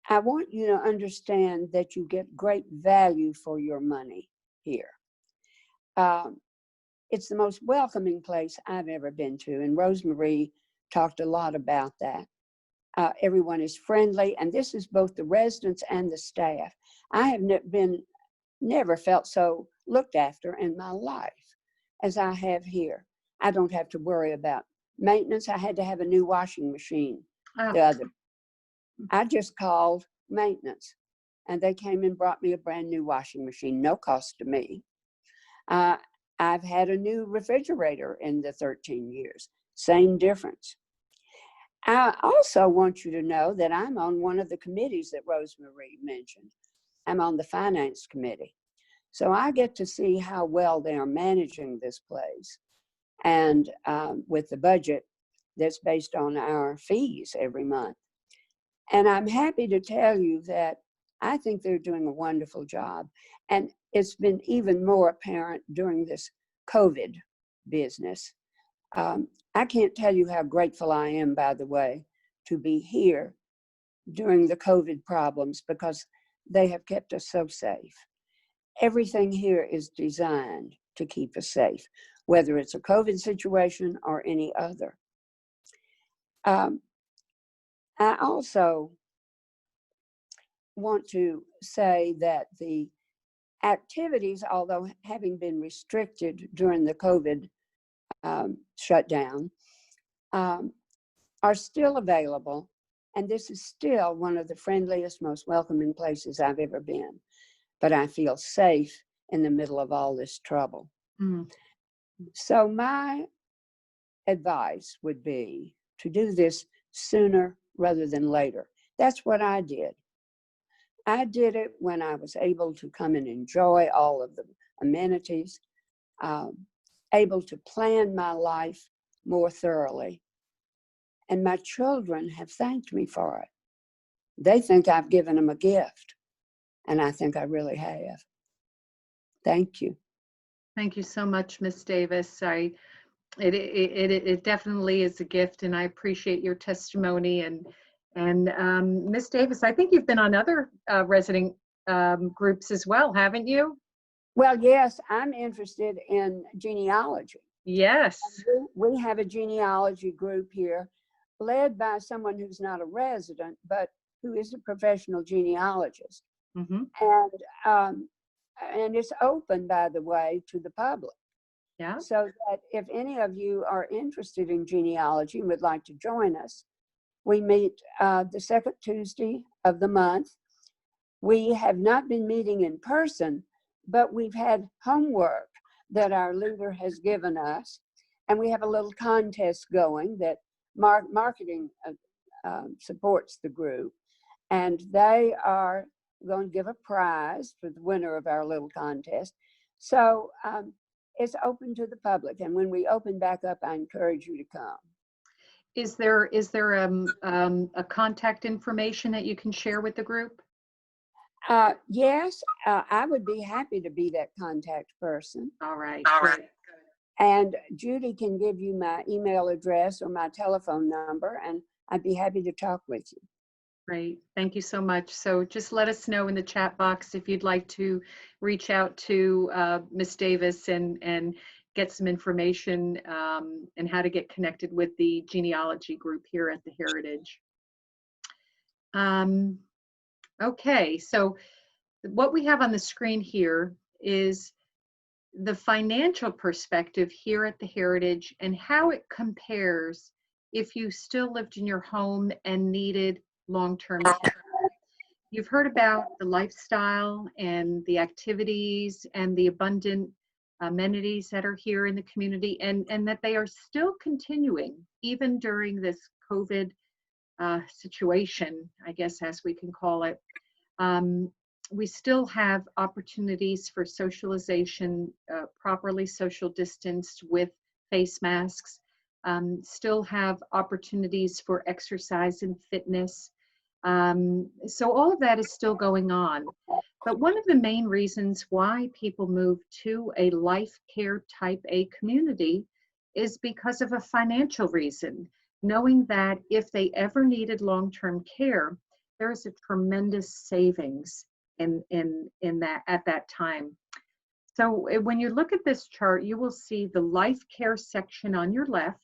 I want you to understand that you get great value for your money here. It's the most welcoming place I've ever been to, and Rosemarie talked a lot about that. Everyone is friendly, and this is both the residents and the staff. I have never felt so looked after in my life as I have here. I don't have to worry about maintenance. I had to have a new washing machine the other. I just called maintenance, and they came and brought me a brand new washing machine, no cost to me. I've had a new refrigerator in the 13 years, same difference. I also want you to know that I'm on one of the committees that Rosemarie mentioned. I'm on the finance committee. So I get to see how well they are managing this place, and with the budget that's based on our fees every month. And I'm happy to tell you that I think they're doing a wonderful job. And it's been even more apparent during this COVID business. I can't tell you how grateful I am, by the way, to be here during the COVID problems, because they have kept us so safe. Everything here is designed to keep us safe, whether it's a COVID situation or any other. I also want to say that the activities, although having been restricted during the COVID shutdown, are still available. And this is still one of the friendliest, most welcoming places I've ever been. But I feel safe in the middle of all this trouble. Mm. So my advice would be to do this sooner rather than later. That's what I did. I did it when I was able to come and enjoy all of the amenities, able to plan my life more thoroughly. And my children have thanked me for it. They think I've given them a gift, and I think I really have. Thank you. Thank you so much, Ms. Davis. It definitely is a gift, and I appreciate your testimony. And Ms. Davis, I think you've been on other resident groups as well, haven't you? Well, yes, I'm interested in genealogy. Yes. We have a genealogy group here led by someone who's not a resident, but who is a professional genealogist. Mm-hmm. And it's open, by the way, to the public. Yeah. So that if any of you are interested in genealogy and would like to join us, we meet the second Tuesday of the month. We have not been meeting in person, but we've had homework that our leader has given us. And we have a little contest going that marketing supports the group. And they are going to give a prize for the winner of our little contest. So it's open to the public. And when we open back up, I encourage you to come. Is there a contact information that you can share with the group? Yes, I would be happy to be that contact person. All right. Good. And Judy can give you my email address or my telephone number, and I'd be happy to talk with you. Great. Thank you so much. So just let us know in the chat box if you'd like to reach out to Ms. Davis and get some information and how to get connected with the genealogy group here at the Heritage. Okay, so what we have on the screen here is the financial perspective here at the Heritage and how it compares if you still lived in your home and needed long-term care. You've heard about the lifestyle and the activities and the abundant amenities that are here in the community, and that they are still continuing even during this COVID situation, I guess, as we can call it. We still have opportunities for socialization, properly social distanced with face masks, still have opportunities for exercise and fitness. So all of that is still going on. But one of the main reasons why people move to a LifeCare Type A community is because of a financial reason, knowing that if they ever needed long-term care, there's a tremendous savings in that at that time. So when you look at this chart, you will see the LifeCare section on your left.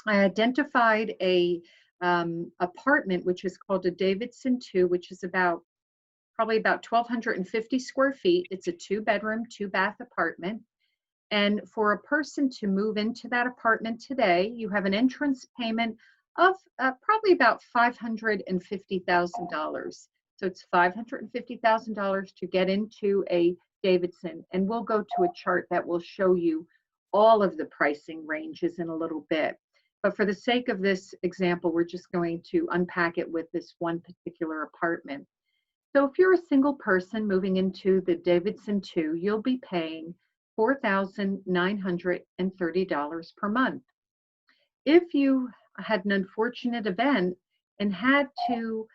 I identified a apartment which is called a Davidson 2, which is probably about 1,250 square feet. It's a 2-bedroom, 2-bath apartment. And for a person to move into that apartment today, you have an entrance payment of probably about $550,000. So it's $550,000 to get into a Davidson. And we'll go to a chart that will show you all of the pricing ranges in a little bit. But for the sake of this example, we're just going to unpack it with this one particular apartment. So if you're a single person moving into the Davidson 2, you'll be paying $4,930 per month. If you had an unfortunate event and had to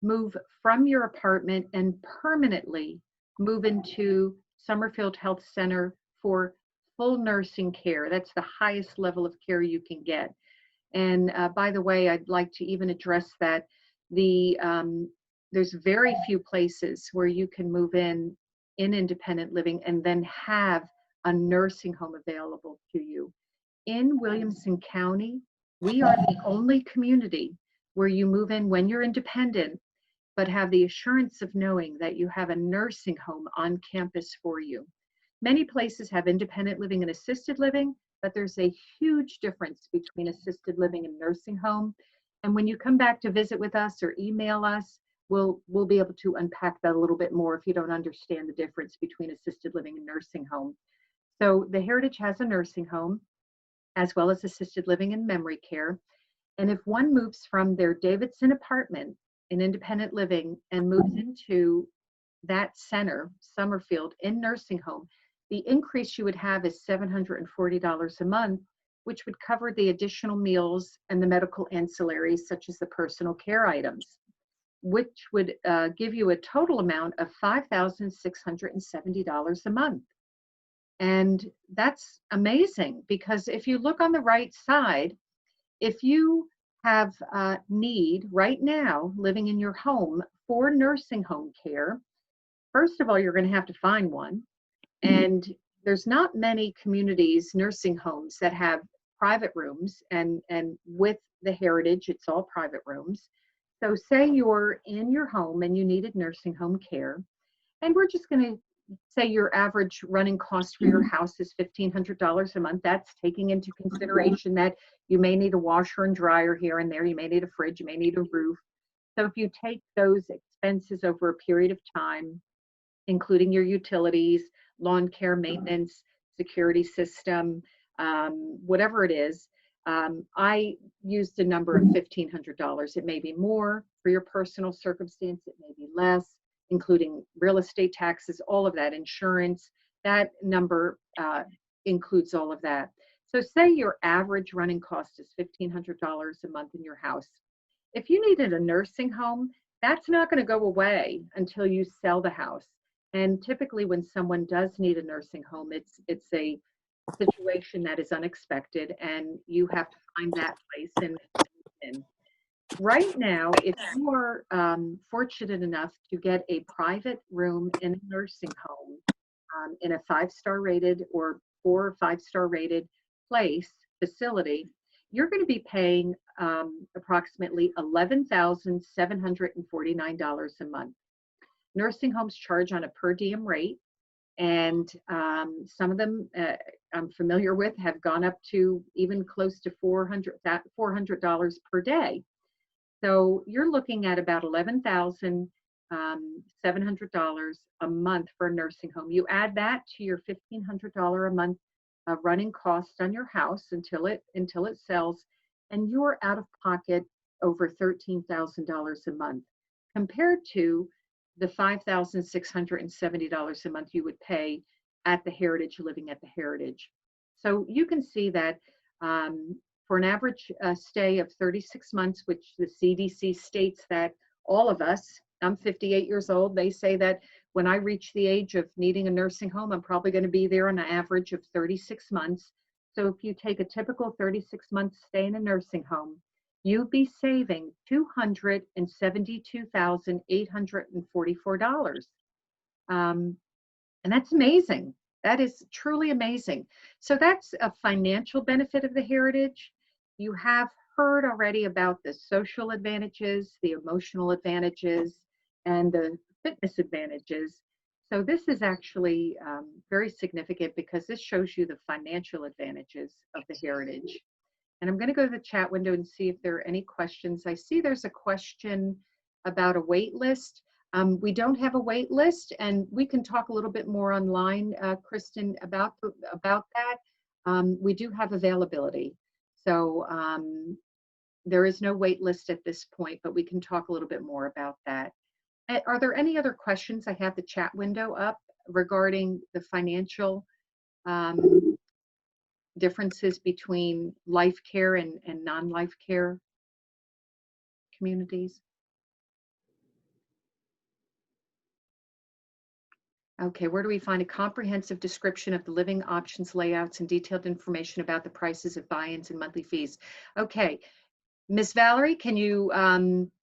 move from your apartment and permanently move into Summerfield Health Center for full nursing care, that's the highest level of care you can get. And by the way, I'd like to even address that there's very few places where you can move in independent living and then have a nursing home available to you. In Williamson County, we are the only community where you move in when you're independent, but have the assurance of knowing that you have a nursing home on campus for you. Many places have independent living and assisted living, but there's a huge difference between assisted living and nursing home. And when you come back to visit with us or email us, we'll be able to unpack that a little bit more if you don't understand the difference between assisted living and nursing home. So the Heritage has a nursing home, as well as assisted living and memory care. And if one moves from their Davidson apartment in independent living and moves into that center, Summerfield, in nursing home, the increase you would have is $740 a month, which would cover the additional meals and the medical ancillaries, such as the personal care items, which would give you a total amount of $5,670 a month. And that's amazing, because if you look on the right side, if you have a need right now living in your home for nursing home care, first of all, you're going to have to find one. And there's not many communities, nursing homes, that have private rooms, and with the Heritage, it's all private rooms. So say you're in your home and you needed nursing home care, and we're just going to say your average running cost for your house is $1,500 a month. That's taking into consideration that you may need a washer and dryer here and there, you may need a fridge, you may need a roof. So if you take those expenses over a period of time, including your utilities, lawn care, maintenance, security system, whatever it is, I used a number of $1,500. It may be more for your personal circumstance, it may be less, including real estate taxes, all of that, insurance. That number includes all of that. So say your average running cost is $1,500 a month in your house. If you needed a nursing home, that's not going to go away until you sell the house. And typically when someone does need a nursing home, it's a situation that is unexpected and you have to find that place and right now, if you are fortunate enough to get a private room in a nursing home in a 5-star rated or 4 or 5-star rated facility, you're going to be paying approximately $11,749 a month. Nursing homes charge on a per diem rate, and some of them I'm familiar with have gone up to even close to $400 per day. So you're looking at about $11,700 a month for a nursing home. You add that to your $1,500 a month running cost on your house until it sells, and you're out of pocket over $13,000 a month, compared to the $5,670 a month you would pay at the Heritage, living at the Heritage. So you can see that for an average stay of 36 months, which the CDC states that all of us, I'm 58 years old, they say that when I reach the age of needing a nursing home, I'm probably going to be there on an average of 36 months. So if you take a typical 36-month stay in a nursing home, you'd be saving $272,844. And that's amazing. That is truly amazing. So that's a financial benefit of the Heritage. You have heard already about the social advantages, the emotional advantages, and the fitness advantages. So this is actually very significant because this shows you the financial advantages of the Heritage. And I'm going to go to the chat window and see if there are any questions. I see there's a question about a wait list. We don't have a wait list, and we can talk a little bit more online, Kristen, about that. We do have availability. So there is no wait list at this point, but we can talk a little bit more about that. Are there any other questions? I have the chat window up regarding the financial differences between LifeCare and non-LifeCare communities. Okay, where do we find a comprehensive description of the living options layouts and detailed information about the prices of buy-ins and monthly fees? Okay, Ms. Valerie, can you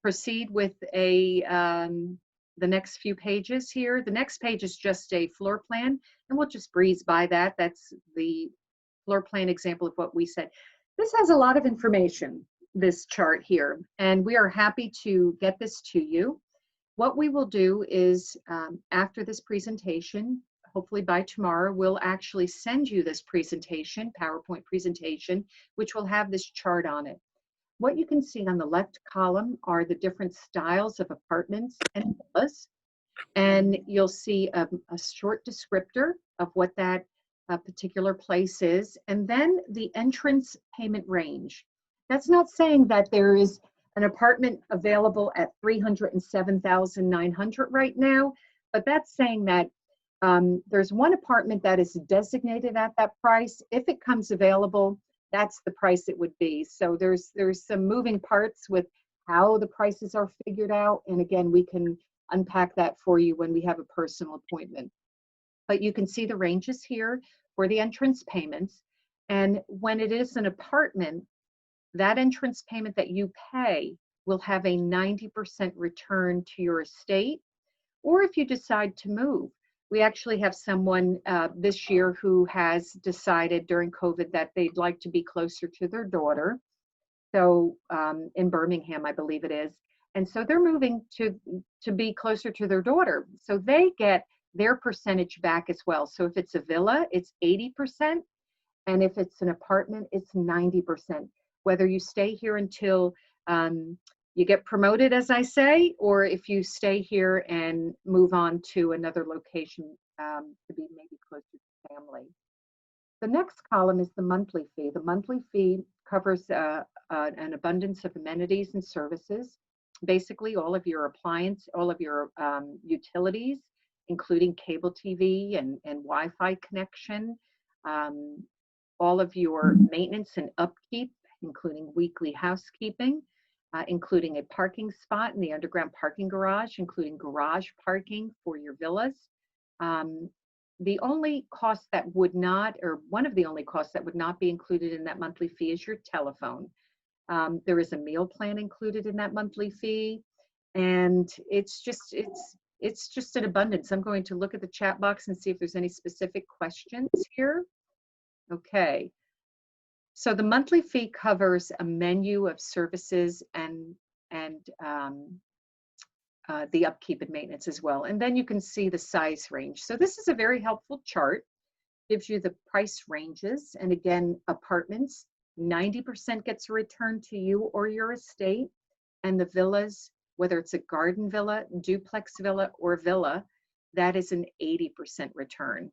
proceed with the next few pages here? The next page is just a floor plan, and we'll just breeze by that. That's the floor plan example of what we said. This has a lot of information, this chart here, and we are happy to get this to you. What we will do is after this presentation, hopefully by tomorrow, we'll actually send you this presentation, PowerPoint presentation, which will have this chart on it. What you can see on the left column are the different styles of apartments and villas, and you'll see a short descriptor of what that particular place is, and then the entrance payment range. That's not saying that there is an apartment available at $307,900 right now, but that's saying that there's one apartment that is designated at that price. If it comes available, that's the price it would be. So there's some moving parts with how the prices are figured out, and again, we can unpack that for you when we have a personal appointment. But you can see the ranges here for the entrance payments, and when it is an apartment, that entrance payment that you pay will have a 90% return to your estate, or if you decide to move. We actually have someone this year who has decided during COVID that they'd like to be closer to their daughter. So in Birmingham, I believe it is. And so they're moving to be closer to their daughter. So they get their percentage back as well. So if it's a villa, it's 80%. And if it's an apartment, it's 90%. Whether you stay here until you get promoted, as I say, or if you stay here and move on to another location to be maybe closer to family. The next column is the monthly fee. The monthly fee covers an abundance of amenities and services, basically all of your appliance, all of your utilities, including cable TV and Wi-Fi connection, all of your maintenance and upkeep, including weekly housekeeping, including a parking spot in the underground parking garage, including garage parking for your villas. The only cost that would not, or one of the only costs that would not be included in that monthly fee is your telephone. There is a meal plan included in that monthly fee, and it's just an abundance. I'm going to look at the chat box and see if there's any specific questions here. Okay. So the monthly fee covers a menu of services and the upkeep and maintenance as well. And then you can see the size range. So this is a very helpful chart. Gives you the price ranges. And again, apartments, 90% gets returned to you or your estate. And the villas, whether it's a garden villa, duplex villa, or villa, that is an 80% return.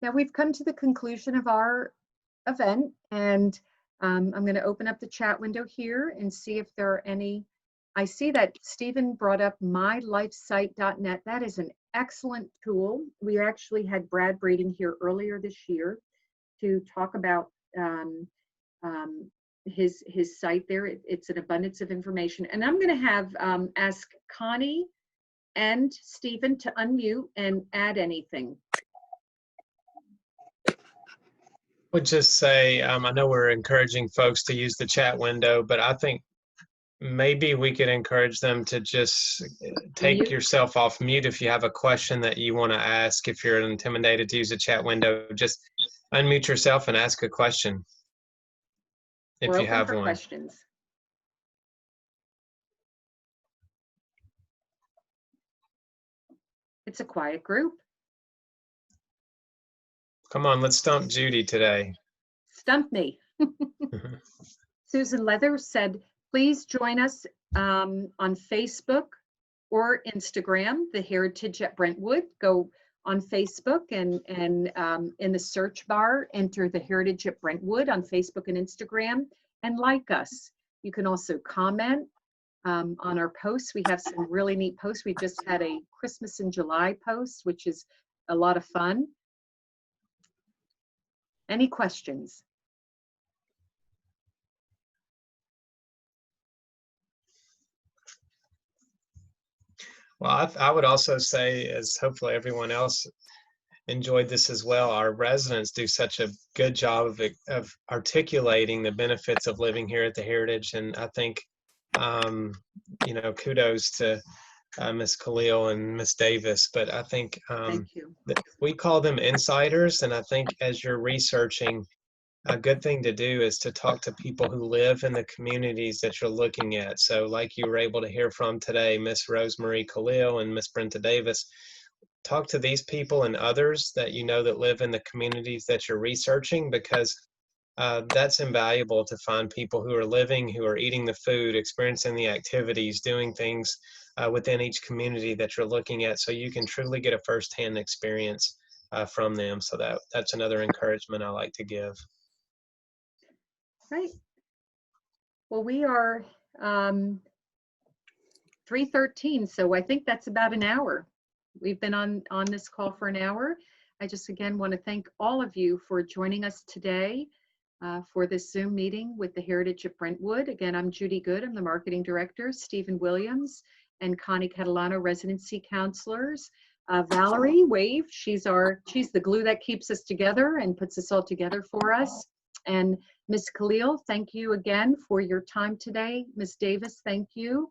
Now we've come to the conclusion of our event, and I'm going to open up the chat window here and see if there are any. I see that Stephen brought up mylifesite.net. That is an excellent tool. We actually had Brad Breeding here earlier this year to talk about his site there. It's an abundance of information. And I'm going to have ask Connie and Stephen to unmute and add anything. Would just say, I know we're encouraging folks to use the chat window, but I think maybe we could encourage them to just take Mute. yourself off mute if you have a question that you want to ask. If you're intimidated to use the chat window, just unmute yourself and ask a question if We're you open have for one. questions. It's a quiet group. Come on, let's stump Judy today. Stump me. Susan Leathers said, please join us on Facebook or Instagram, the Heritage at Brentwood. Go on Facebook and in the search bar, enter the Heritage at Brentwood on Facebook and Instagram and like us. You can also comment on our posts. We have some really neat posts. We just had a Christmas in July post, which is a lot of fun. Any questions? Well, I would also say, as hopefully everyone else enjoyed this as well, our residents do such a good job of articulating the benefits of living here at the Heritage. And I think, you know, kudos to Ms. Khalil and Ms. Davis, but I think Thank you. we call them insiders. And I think as you're researching, a good thing to do is to talk to people who live in the communities that you're looking at. So like you were able to hear from today, Miss Rosemarie Khalil and Miss Brenta Davis, talk to these people and others that you know that live in the communities that you're researching, because that's invaluable to find people who are living, who are eating the food, experiencing the activities, doing things within each community that you're looking at, so you can truly get a firsthand experience from them. So that's another encouragement I like to give. Right. Well, we are 3:13, so I think that's about an hour. We've been on this call for an hour. I just again want to thank all of you for joining us today for this Zoom meeting with the Heritage at Brentwood. Again, I'm Judy Good. I'm the marketing director. Stephen Williams and Connie Catalano, residency counselors. Valerie, wave. She's the glue that keeps us together and puts us all together for us. And Ms. Khalil, thank you again for your time today. Ms. Davis, thank you.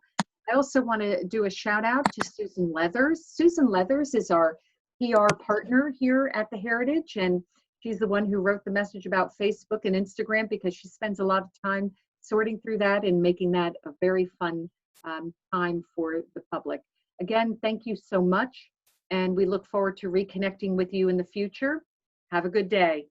I also want to do a shout out to Susan Leathers. Susan Leathers is our PR partner here at the Heritage, and she's the one who wrote the message about Facebook and Instagram, because she spends a lot of time sorting through that and making that a very fun time for the public. Again, thank you so much, and we look forward to reconnecting with you in the future. Have a good day.